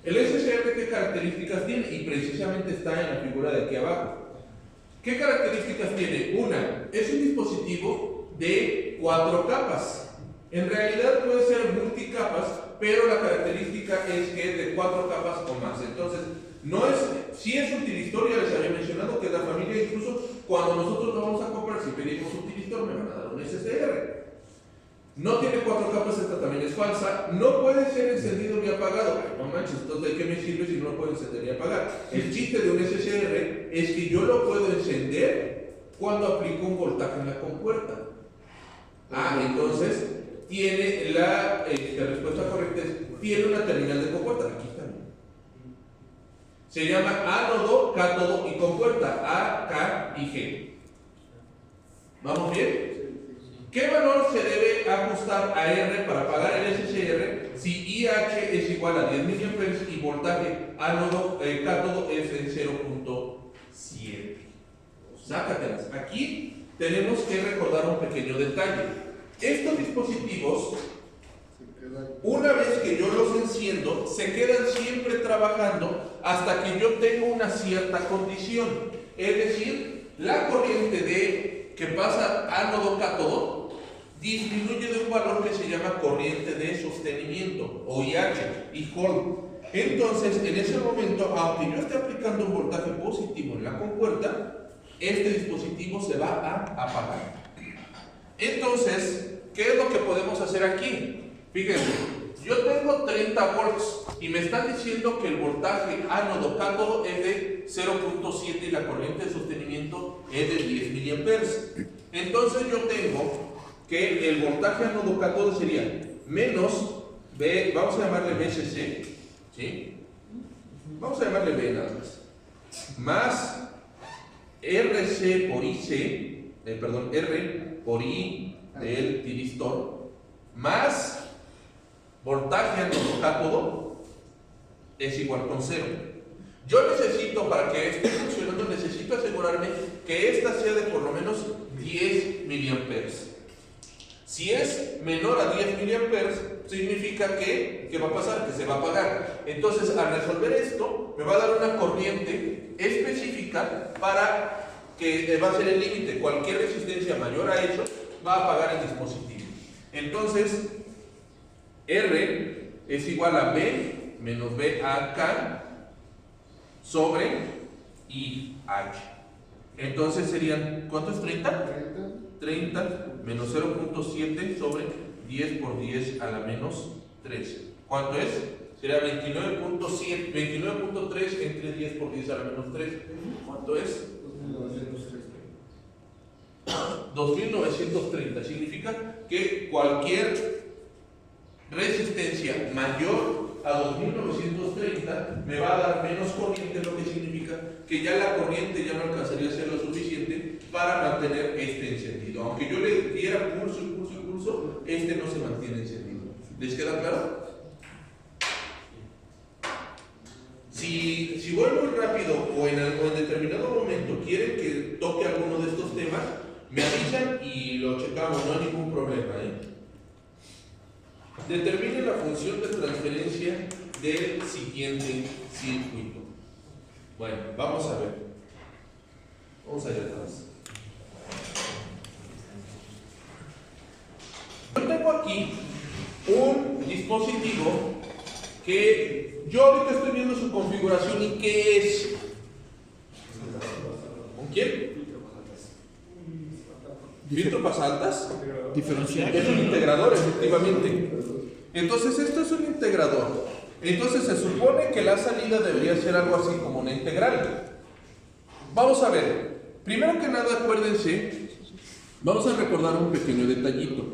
El SCR, ¿qué características tiene? Y precisamente está en la figura de aquí abajo. ¿Qué características tiene? Una, es un dispositivo de 4 capas. En realidad puede ser multicapas, pero la característica es que es de 4 capas o más. Entonces, no es, si es un tiristor, ya les había mencionado que la familia, incluso cuando nosotros lo vamos a comprar, si pedimos un tiristor, me van a dar un SCR. No tiene 4 capas, esta también es falsa. No puede ser encendido ni apagado. No manches, entonces ¿de qué me sirve si no lo puedo encender ni apagar? El chiste de un SCR es que yo lo puedo encender cuando aplico un voltaje en la compuerta. Ah, entonces tiene la respuesta correcta es, tiene una terminal de compuerta. Aquí está. Se llama ánodo, cátodo y compuerta. A, K y G. ¿Vamos bien? ¿Qué valor se debe ajustar a R para pagar el SCR si IH es igual a 10 mA y voltaje ánodo, cátodo es en 0.7? Sácatelas. Aquí tenemos que recordar un pequeño detalle. Estos dispositivos, una vez que yo los enciendo, se quedan siempre trabajando hasta que yo tengo una cierta condición. Es decir, la corriente que pasa ánodo-cátodo disminuye de un valor que se llama corriente de sostenimiento, o IH, y hold. Entonces, en ese momento, aunque yo esté aplicando un voltaje positivo en la compuerta, este dispositivo se va a apagar. Entonces, ¿qué es lo que podemos hacer aquí? Fíjense, yo tengo 30 volts y me están diciendo que el voltaje ánodo-cátodo es de 0.7 y la corriente de sostenimiento es de 10 mA. Entonces yo tengo que el voltaje ánodo-cátodo sería menos B, vamos a llamarle BCC, ¿sí? Vamos a llamarle B nada más RC por IC, R por I del tiristor, más voltaje ánodo-cátodo es igual con 0. Yo necesito, para que esté funcionando, necesito asegurarme que esta sea de por lo menos 10 mA. Si es menor a 10 mA, significa que, ¿qué va a pasar? Que se va a apagar. Entonces, al resolver esto, me va a dar una corriente específica para que va a ser el límite. Cualquier resistencia mayor a eso va a apagar el dispositivo. Entonces, R es igual a B menos B a K sobre IH. Entonces serían, ¿cuánto es 30? 30 menos 0.7 sobre 10 por 10 a la menos 13. ¿Cuánto es? Será 29.7, 29.3 entre 10 por 10 a la menos 3. ¿Cuánto es? 2930. Significa que cualquier resistencia mayor a 2930 me va a dar menos corriente, lo que significa que ya la corriente ya no alcanzaría a ser lo suficiente para mantener este encendido. Aunque yo le diera pulso, este no se mantiene encendido. ¿Les queda claro? Si voy muy rápido o en determinado momento quieren que toque alguno de estos temas, me avisan y lo checamos, no hay ningún problema, Determine la función de transferencia del siguiente circuito. Bueno, vamos a ver. Vamos allá atrás. Yo tengo aquí un dispositivo que yo ahorita estoy viendo su configuración y qué es. ¿Con quién? Filtro pasaltas Diferencial. es un integrador, efectivamente. Entonces, esto es un integrador. Entonces, se supone que la salida debería ser algo así como una integral. Vamos a ver. Primero que nada, acuérdense, vamos a recordar un pequeño detallito.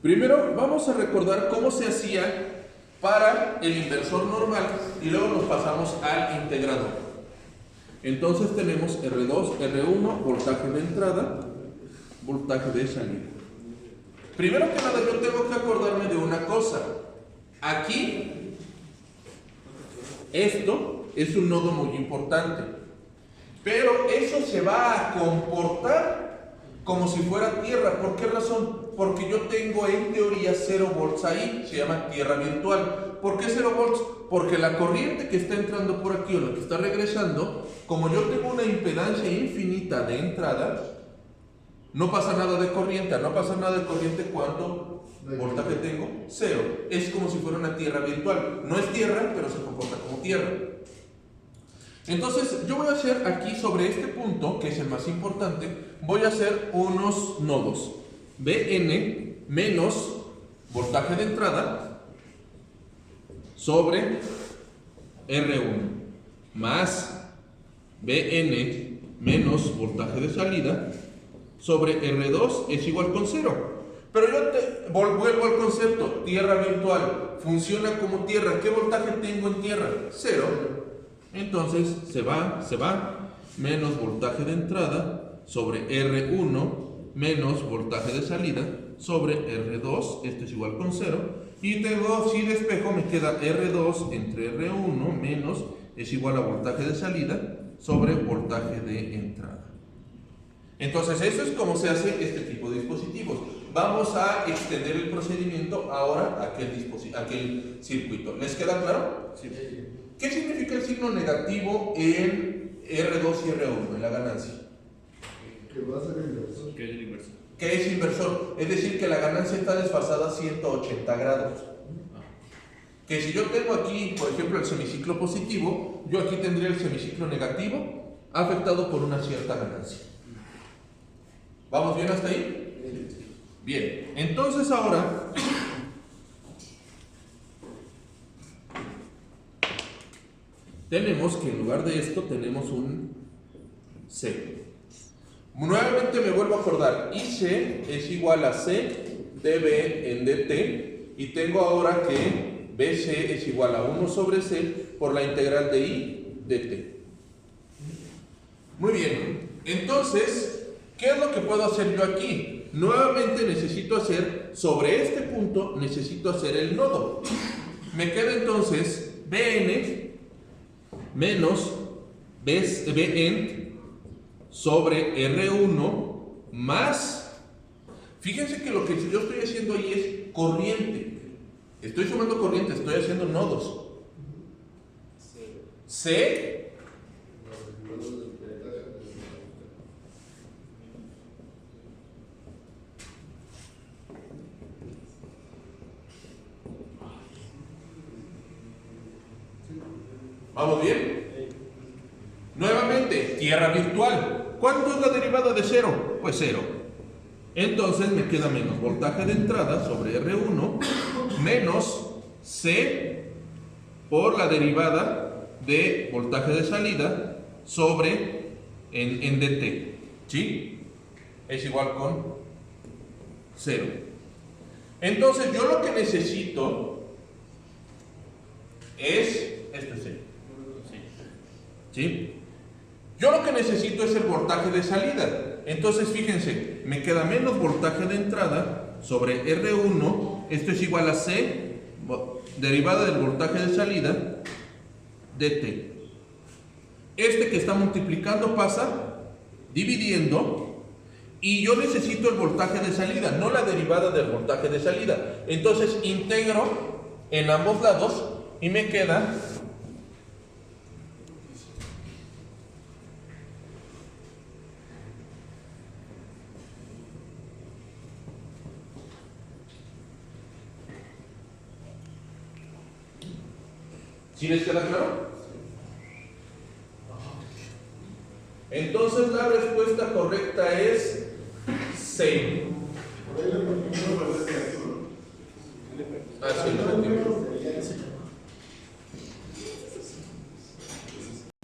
Primero, vamos a recordar cómo se hacía para el inversor normal y luego nos pasamos al integrador. Entonces tenemos R2, R1, voltaje de entrada, voltaje de salida. Primero que nada, yo tengo que acordarme de una cosa. Aquí, esto es un nodo muy importante, pero eso se va a comportar como si fuera tierra. ¿Por qué razón? Porque yo tengo en teoría 0 volts ahí, se llama tierra virtual. ¿Por qué 0 volts? Porque la corriente que está entrando por aquí o la que está regresando, como yo tengo una impedancia infinita de entrada, no pasa nada de corriente. No pasa nada de corriente, ¿cuánto voltaje tengo? 0. Es como si fuera una tierra virtual. No es tierra, pero se comporta como tierra. Entonces, yo voy a hacer aquí sobre este punto, que es el más importante, voy a hacer unos nodos. Bn menos voltaje de entrada sobre R1 más Bn menos voltaje de salida sobre R2 es igual con 0. Pero yo vuelvo al concepto, tierra virtual, funciona como tierra. ¿Qué voltaje tengo en tierra? 0. Entonces se va, menos voltaje de entrada sobre R1 menos voltaje de salida sobre R2, esto es igual con 0. Y tengo, si despejo, me queda R2 entre R1 menos, es igual a voltaje de salida sobre voltaje de entrada. Entonces, eso es como se hace este tipo de dispositivos. Vamos a extender el procedimiento ahora a aquel circuito. ¿Les queda claro? Sí. ¿Qué significa el signo negativo en R2 y R1, en la ganancia? Que va a ser inversor. ¿Qué es el inversor? ¿Qué es inversor? Es decir, que la ganancia está desfasada a 180 grados. Que si yo tengo aquí, por ejemplo, el semiciclo positivo, yo aquí tendría el semiciclo negativo afectado por una cierta ganancia. ¿Vamos bien hasta ahí? Bien, entonces ahora tenemos que en lugar de esto tenemos un C. Nuevamente me vuelvo a acordar, IC es igual a C dB en dt y tengo ahora que BC es igual a 1 sobre C por la integral de I dt. Muy bien, entonces, ¿qué es lo que puedo hacer yo aquí? Nuevamente necesito hacer, sobre este punto, necesito hacer el nodo. Me queda entonces Bn menos Bn sobre R1 más, fíjense que lo que yo estoy haciendo ahí es corriente. Estoy sumando corriente, estoy haciendo nodos. C ¿vamos bien? Nuevamente, tierra virtual. ¿Cuánto es la derivada de 0? Pues 0. Entonces me queda menos voltaje de entrada sobre R1 menos C por la derivada de voltaje de salida sobre en dt. ¿Sí? Es igual con 0. Entonces yo lo que necesito es este C. ¿Sí? Yo lo que necesito es el voltaje de salida. Entonces fíjense, me queda menos voltaje de entrada sobre R1, esto es igual a C, derivada del voltaje de salida, dt. Este que está multiplicando pasa dividiendo y yo necesito el voltaje de salida, no la derivada del voltaje de salida. Entonces integro en ambos lados y me queda ¿sí les queda claro? Entonces la respuesta correcta es C. Así es.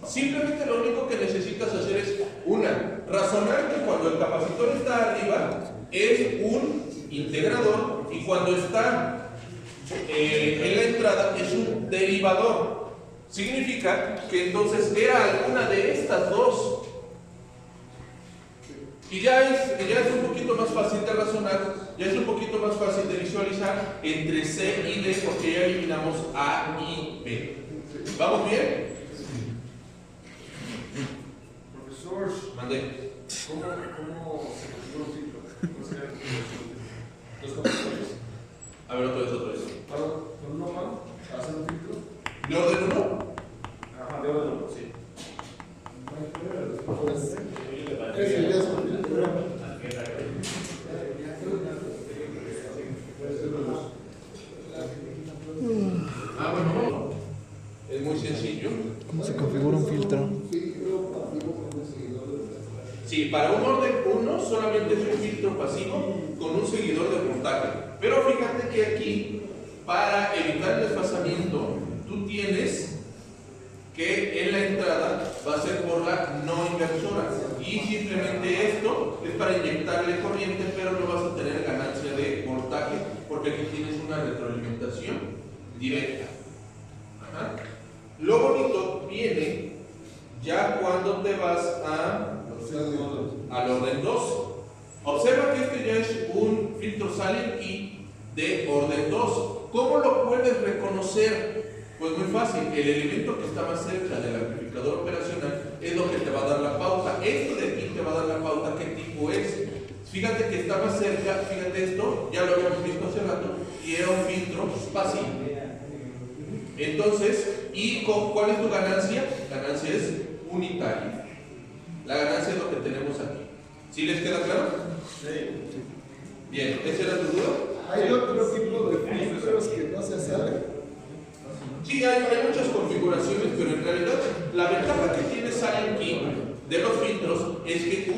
Simplemente lo único que necesitas hacer es razonar que cuando el capacitor está arriba es un integrador y cuando está en la entrada es un derivador. Significa que entonces era alguna de estas dos. Y ya es un poquito más fácil de razonar, ya es un poquito más fácil de visualizar entre C y D porque ya eliminamos A y B. ¿Vamos bien? Profesor, Mandé. ¿cómo se configura un filtro? Los capacitores. A ver, otra vez. ¿Con uno más? ¿Hacer un filtro? ¿De orden 1? Ajá, de orden 1, sí. Ese ya es un filtro. Bueno, es muy sencillo. ¿Cómo se configura un filtro? Sí, para un orden 1 solamente es un filtro pasivo con un seguidor de voltaje. Pero fíjate que aquí, para evitar el desfasamiento, tú tienes que en la entrada va a ser por la no inversora. Y simplemente esto es para inyectarle corriente, pero no vas a tener ganancia de voltaje, porque aquí tienes una retroalimentación directa. Ajá. Lo bonito viene ya cuando te vas al orden 2. Observa que este ya es un filtro silent key de orden 2. ¿Cómo lo puedes reconocer? Pues muy fácil, el elemento que está más cerca del amplificador operacional es lo que te va a dar la pauta. Esto de aquí te va a dar la pauta qué tipo es. Fíjate que está más cerca, fíjate esto, ya lo habíamos visto hace rato, y era un filtro pasivo. Entonces, ¿cuál es tu ganancia? La ganancia es unitaria. La ganancia es lo que tenemos aquí. ¿Sí les queda claro? Sí. Bien, ¿esa era tu duda? Hay otro tipo de filtros que no se salen. Sí, hay muchas configuraciones, pero en realidad la ventaja que tiene Silent Key de los filtros es que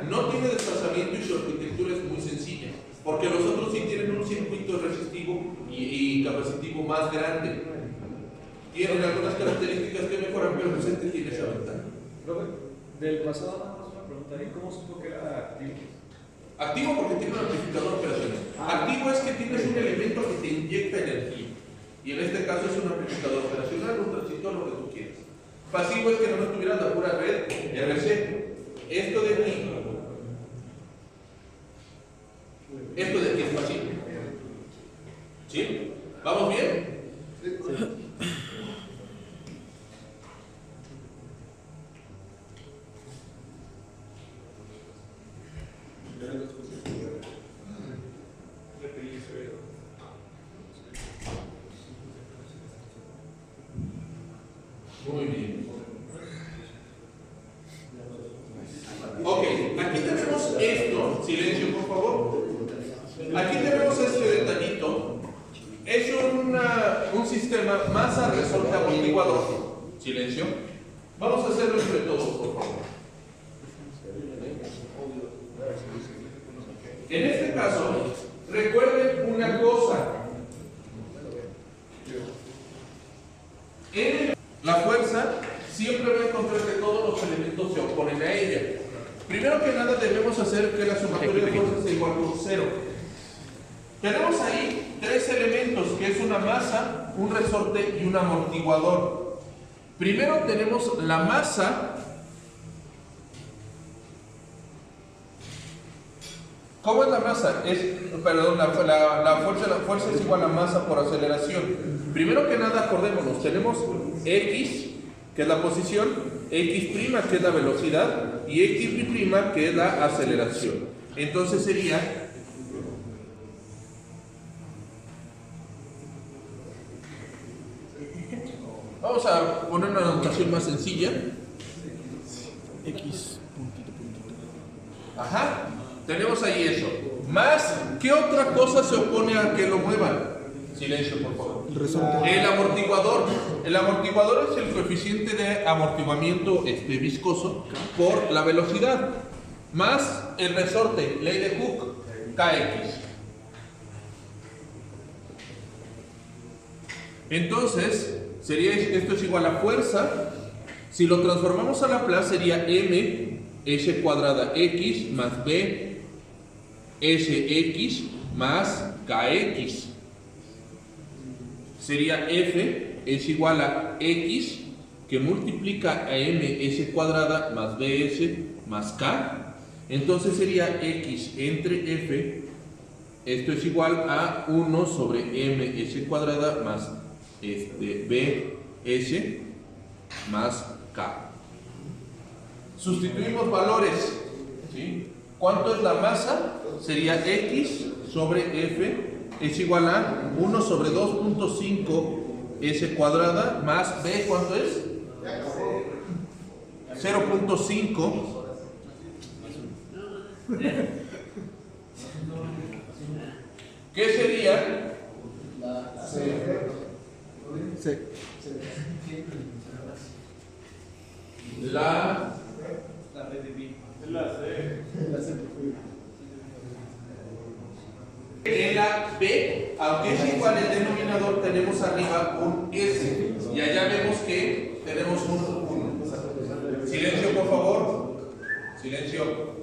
no tiene desplazamiento y su arquitectura es muy sencilla, porque los otros sí tienen un circuito resistivo y capacitivo más grande. Tienen algunas características que mejoran, pero pues este tiene esa ventaja. Profe, del pasado nada más una pregunta, ¿y cómo supo que era activo? Activo porque tiene un amplificador operacional. Activo es que tienes un elemento que te inyecta energía. Y en este caso es un amplificador operacional, un transistor, lo que tú quieras. Pasivo es que no tuvieras la pura red RC. Esto de aquí es pasivo. ¿Sí? ¿Vamos bien? Muy bien. Ok, aquí tenemos esto. Silencio, por favor. Aquí tenemos este detallito. Es un sistema masa resorte amortiguador. Silencio. Vamos a hacerlo entre todos, por favor. En este caso, recuerden una cosa. La fuerza siempre va a encontrar que todos los elementos se oponen a ella. Primero que nada debemos hacer que la sumatoria de fuerzas sea igual por 0. Tenemos ahí tres elementos, que es una masa, un resorte y un amortiguador. Primero tenemos la masa. ¿Cómo es la masa? La fuerza es igual a masa por aceleración. Primero que nada, acordémonos, tenemos X, que es la posición, X', que es la velocidad, y X', que es la aceleración. Entonces sería vamos a poner una notación más sencilla. X. Ajá, tenemos ahí eso. Más, ¿qué otra cosa se opone a que lo muevan? Silencio, por favor. El resorte. El amortiguador es el coeficiente de amortiguamiento viscoso por la velocidad, más el resorte, ley de Hooke, Kx. Entonces, esto es igual a fuerza. Si lo transformamos a Laplace sería m s cuadrada x más b sx más kx. Sería f es igual a x que multiplica a ms cuadrada más bs más k. Entonces sería x entre f, esto es igual a 1 sobre ms cuadrada más bs más k. Sustituimos valores, ¿sí? ¿Cuánto es la masa? Sería x sobre f es igual a 1 sobre 2.5 s cuadrada más b, ¿cuánto es? 0.5. ¿Qué sería? Sí. La B de B. En la B, aunque es igual el denominador, tenemos arriba un S. Y allá vemos que tenemos un 1. Silencio, por favor. Silencio.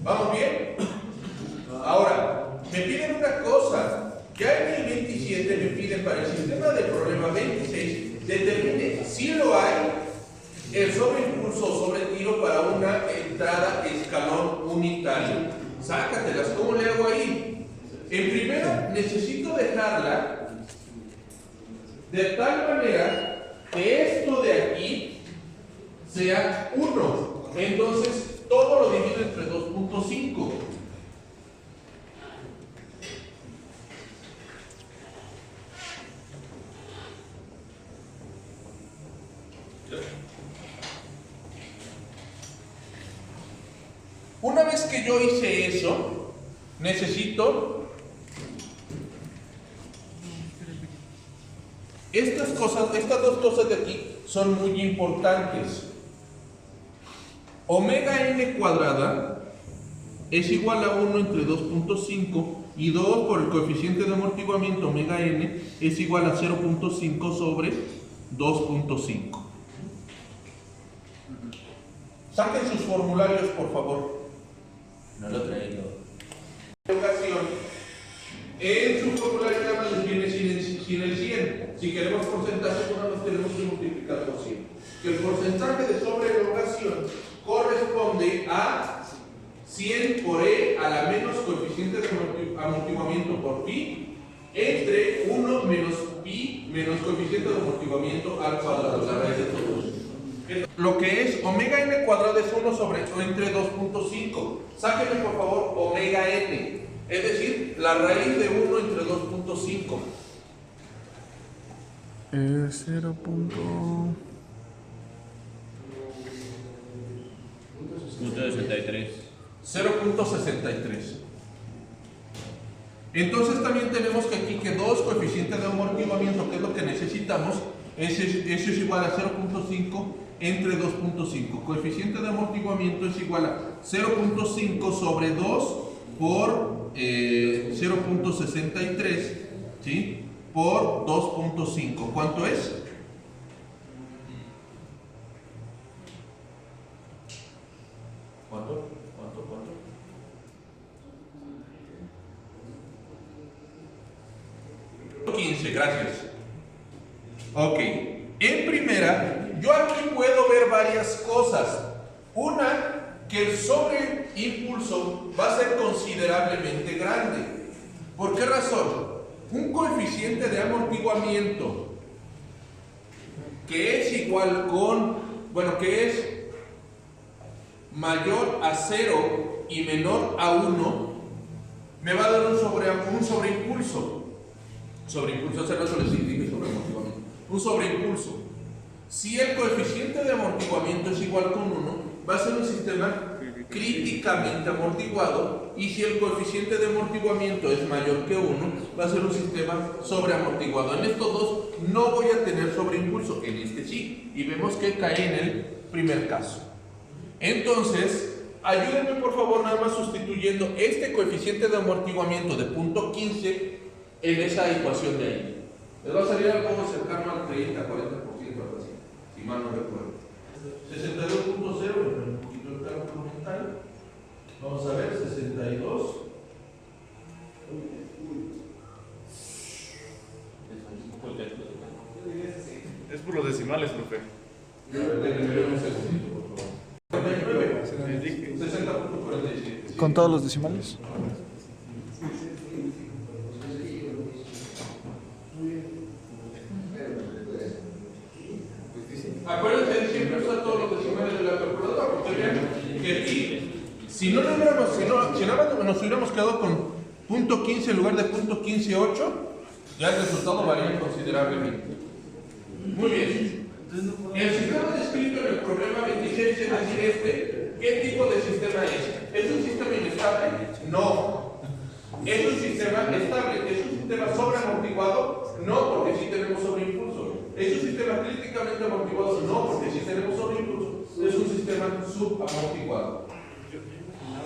¿Vamos bien? Ahora, me piden una cosa. Ya en el 27 me piden para el sistema del problema 26, determine si lo hay el sobreimpulso o sobretiro para una entrada escalón unitario. Sácatelas, ¿cómo le hago ahí? En primero, necesito dejarla de tal manera que esto de aquí sea 1. Entonces, todo lo divido entre 2.5. Una vez que yo hice eso, necesito estas dos cosas de aquí son muy importantes. Omega n cuadrada es igual a 1 entre 2.5 y 2 por el coeficiente de amortiguamiento omega n es igual a 0.5 sobre 2.5. Saquen sus formularios, por favor. No lo traigo. En su formulario nada más les viene sin el 100. Si queremos porcentaje, pues nada más tenemos que multiplicar por 100. Que el porcentaje de sobreelongación corresponde a 100 por E a la menos coeficiente de amortiguamiento por pi entre 1 menos pi menos coeficiente de amortiguamiento al cuadrado, la raíz de todo eso. Lo que es omega n cuadrado es 1 sobre entre 2.5. Sáquenme por favor omega n, es decir, la raíz de 1 entre 2.5. 0. 0.63. Entonces también tenemos que aquí que 2 coeficientes de amortiguamiento, que es lo que necesitamos, eso es igual a 0.5 entre 2.5. Coeficiente de amortiguamiento es igual a 0.5 sobre 2 por 0.63, ¿sí? Por 2.5. ¿Cuánto es? ¿Cuánto? 15, gracias. Ok. En primera, yo aquí puedo ver varias cosas. Una, que el sobreimpulso va a ser considerablemente grande. ¿Por qué razón? Un coeficiente de amortiguamiento que es igual con, que es mayor a 0 y menor a 1, me va a dar un sobreimpulso. Sobreimpulso, eso no solo significa sobreamortiguamiento. Un sobreimpulso. Si el coeficiente de amortiguamiento es igual con 1, va a ser un sistema críticamente amortiguado y si el coeficiente de amortiguamiento es mayor que 1, va a ser un sistema sobreamortiguado. En estos dos no voy a tener sobreimpulso, en este sí, y vemos que cae en el primer caso. Entonces, ayúdenme por favor nada más sustituyendo este coeficiente de amortiguamiento de 0.15 en esa ecuación de ahí. Les va a salir algo cercano al 30-40%, algo así, si mal no recuerdo. 62.0, un poquito el cálculo mental. Vamos a ver, 62. Es por los decimales, profe. A ver, déjenme un segundito, por favor. 49, 60.47. ¿Con todos los decimales? Acuérdense de siempre usar todos los decimales de la calculadora, porque vean que aquí, si no nada más nos hubiéramos quedado con .15 en lugar de .158, ya el resultado varía considerablemente. Muy bien. El sistema descrito en el problema 26, es decir, ¿qué tipo de sistema es? ¿Es un sistema inestable? No. ¿Es un sistema estable? ¿Es un sistema sobreamortiguado? No, porque sí tenemos sobreimpulso. ¿Es un sistema críticamente amortiguado? No, porque sí tenemos sobreimpulso. Es un sistema subamortiguado.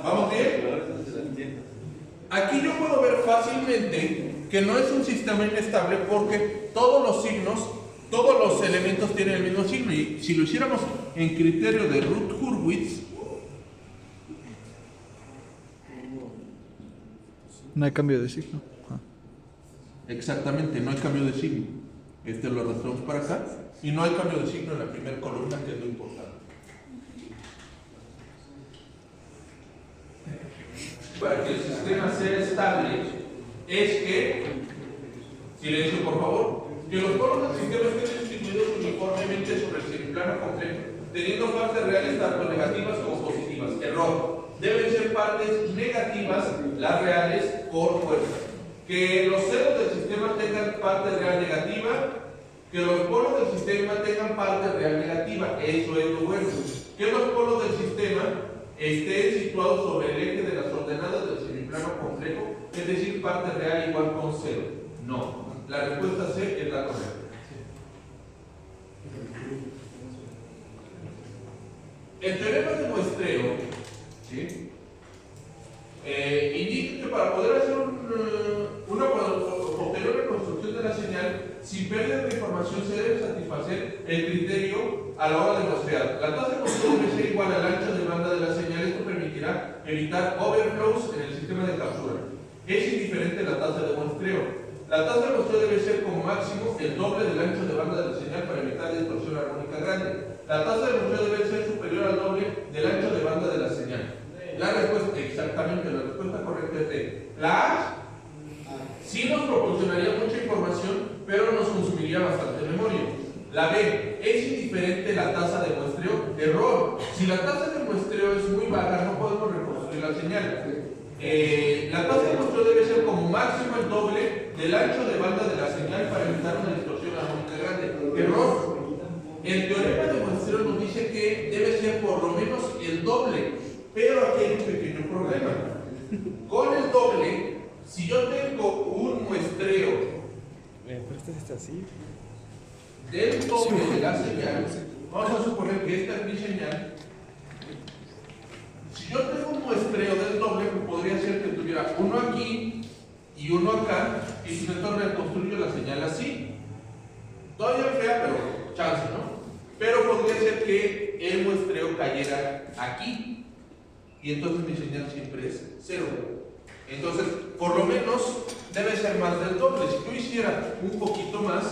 ¿Vamos bien? Aquí yo puedo ver fácilmente que no es un sistema inestable porque todos los signos, todos los elementos tienen el mismo signo. Y si lo hiciéramos en criterio de Routh-Hurwitz, No hay cambio de signo. exactamente, no hay cambio de signo. Este lo arrastramos para acá y no hay cambio de signo en la primera columna, que es lo importante. Para que el sistema sea estable es que, silencio por favor, que los polos del sistema estén distribuidos uniformemente sobre el semiplano completo, teniendo partes reales tanto negativas como positivas. Error. Deben ser partes negativas las reales por fuerza. Que los ceros del sistema tengan parte real negativa, que los polos del sistema tengan parte real negativa. Eso es lo bueno. Que los polos del sistema estén situados sobre el eje de las ordenadas del semiplano complejo, es decir, parte real igual con 0. No. La respuesta C es la correcta. El teorema de muestreo, ¿sí? Indica que para poder hacer una posterior reconstrucción de la señal sin pérdida de información se debe satisfacer el criterio a la hora de muestrear. La tasa de muestreo debe ser igual al ancho de banda de la señal. Esto permitirá evitar overflows en el sistema de captura. Es indiferente la tasa de muestreo. La tasa de muestreo debe ser como máximo el doble del ancho de banda de la señal para evitar distorsión armónica grande. La tasa de muestreo debe ser superior al doble del ancho de banda de la señal. La respuesta, exactamente, la respuesta correcta es D. La A sí nos proporcionaría mucha información, pero nos consumiría bastante memoria. La B, es indiferente la tasa de muestreo. Error. Si la tasa de muestreo es muy baja, no podemos reconstruir la señal. La tasa de muestreo debe ser como máximo el doble del ancho de banda de la señal para evitar una distorsión armónica grande. Error. El teorema de muestreo nos dice que debe ser por lo menos el doble, pero aquí hay un pequeño problema. Con el doble, si yo tengo un muestreo del doble de la señal, vamos a suponer que esta es mi señal. Si yo tengo un muestreo del doble, pues podría ser que tuviera uno aquí y uno acá, y si entonces reconstruyo la señal así. Todavía fea, pero chance, ¿no? Pero podría ser que el muestreo cayera aquí, y entonces mi señal siempre es 0. Entonces, por lo menos, debe ser más del doble. Si yo hiciera un poquito más,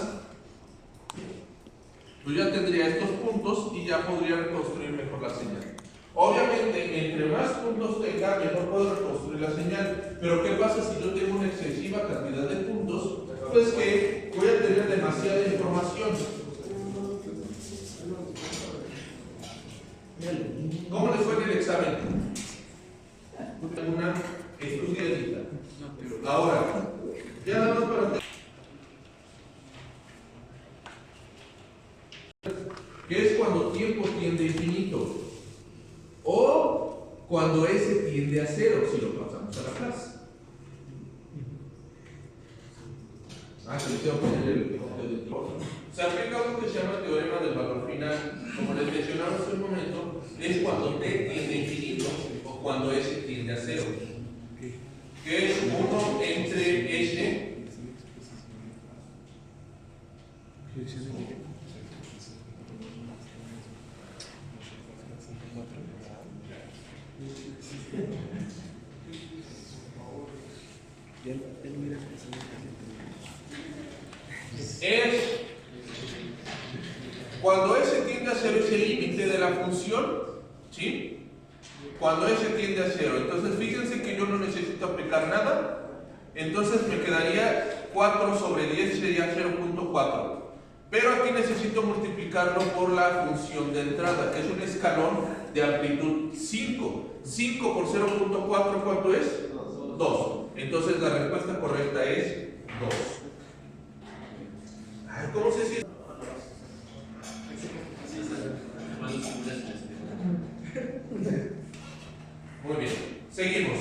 pues ya tendría estos puntos y ya podría reconstruir mejor la señal. Obviamente, entre más puntos tenga, mejor puedo reconstruir la señal. Pero ¿qué pasa si yo tengo una excesiva cantidad de puntos? Pues que voy a tener demasiada información. ¿Cómo les fue en el examen? Una estudiadita. Ahora, ya nada más para... ¿Qué es cuando tiempo tiende a infinito? O cuando S tiende a 0, si lo pasamos a la clase. Se les iba a poner el se aplica algo que se llama teorema del valor final. Como les mencionaba hace un momento, es cuando t tiende a infinito o cuando s tiende a cero. Que es 1 entre s es cuando s tiende a cero es el límite de la función, ¿sí? Cuando s tiende a cero. Entonces fíjense que yo no necesito aplicar nada. Entonces me quedaría 4 sobre 10 sería 0.4. Pero aquí necesito multiplicarlo por la función de entrada, que es un escalón de amplitud 5. 5 por 0.4, ¿cuánto es? 2. Entonces la respuesta correcta es 2. Ay, ¿cómo se siente? Muy bien, seguimos.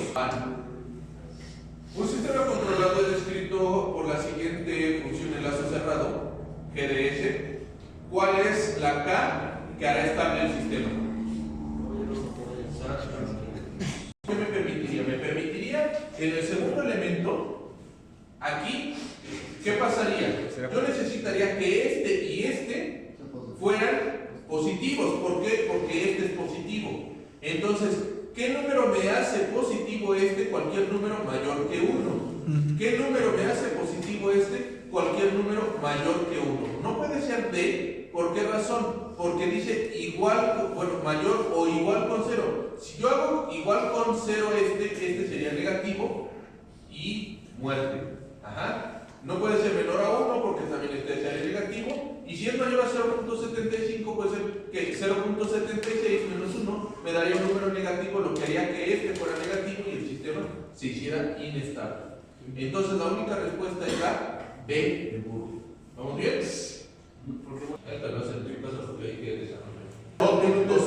Un sistema controlado es descrito por la siguiente función de lazo cerrado, G de S. ¿Cuál es la K que hará estable el sistema? ¿Qué me permitiría? Me permitiría en el segundo elemento, aquí, ¿qué pasaría? Yo necesitaría que este y este fueran positivos. ¿Por qué? Porque este es positivo. Entonces, ¿qué número me hace positivo este? Cualquier número mayor que 1. ¿Qué número me hace positivo este? Cualquier número mayor que 1. No puede ser D. ¿Por qué razón? Porque dice igual, bueno, mayor o igual con 0. Si yo hago igual con 0 este sería negativo y muerte. Ajá. No puede ser menor a 1 porque también este sería negativo. Y si es mayor a 0.75, puede ser que 0.76 menos 1 me daría un número negativo, lo que haría que este fuera negativo y el sistema se hiciera inestable. Entonces la única respuesta es la B de burro. ¿Vamos bien? Esta no es el caso porque hay que desarrollar. 2 minutos.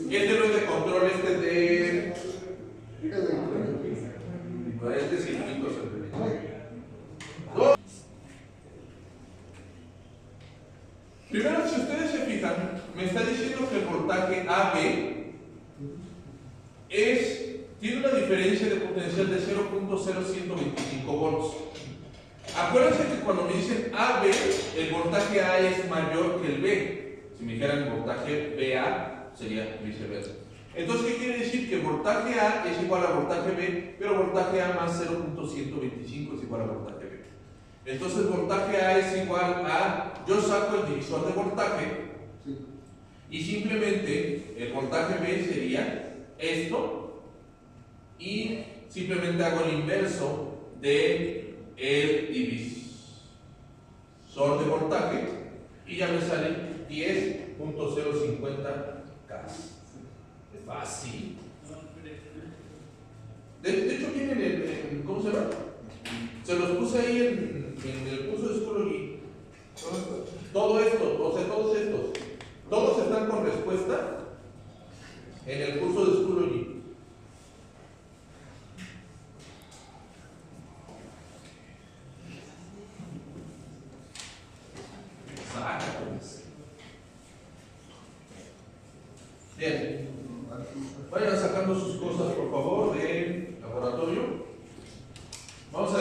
Este no es de control, este es de. Este es circuito simplemente. Primero, si ustedes se fijan, me está diciendo que el voltaje AB tiene una diferencia de potencial de 0.0125 volts. Acuérdense que cuando me dicen AB, el voltaje A es mayor que el B. Si me dijeran el voltaje BA, sería viceversa. Entonces, ¿qué quiere decir? Que el voltaje A es igual a voltaje B, pero voltaje A más 0.125 es igual a voltaje B. Entonces, voltaje A es igual a, yo saco el divisor de voltaje y simplemente el voltaje B sería esto y simplemente hago el inverso de el divisor de voltaje y ya me sale 10.050 K. Es fácil. De hecho, tienen ¿cómo se llama? Se los puse ahí en el curso de Schoology. Todo esto, o sea, todos estos. Todos están con respuesta en el curso de Schoology. Bien. Vayan sacando sus cosas, por favor, del laboratorio. Vamos a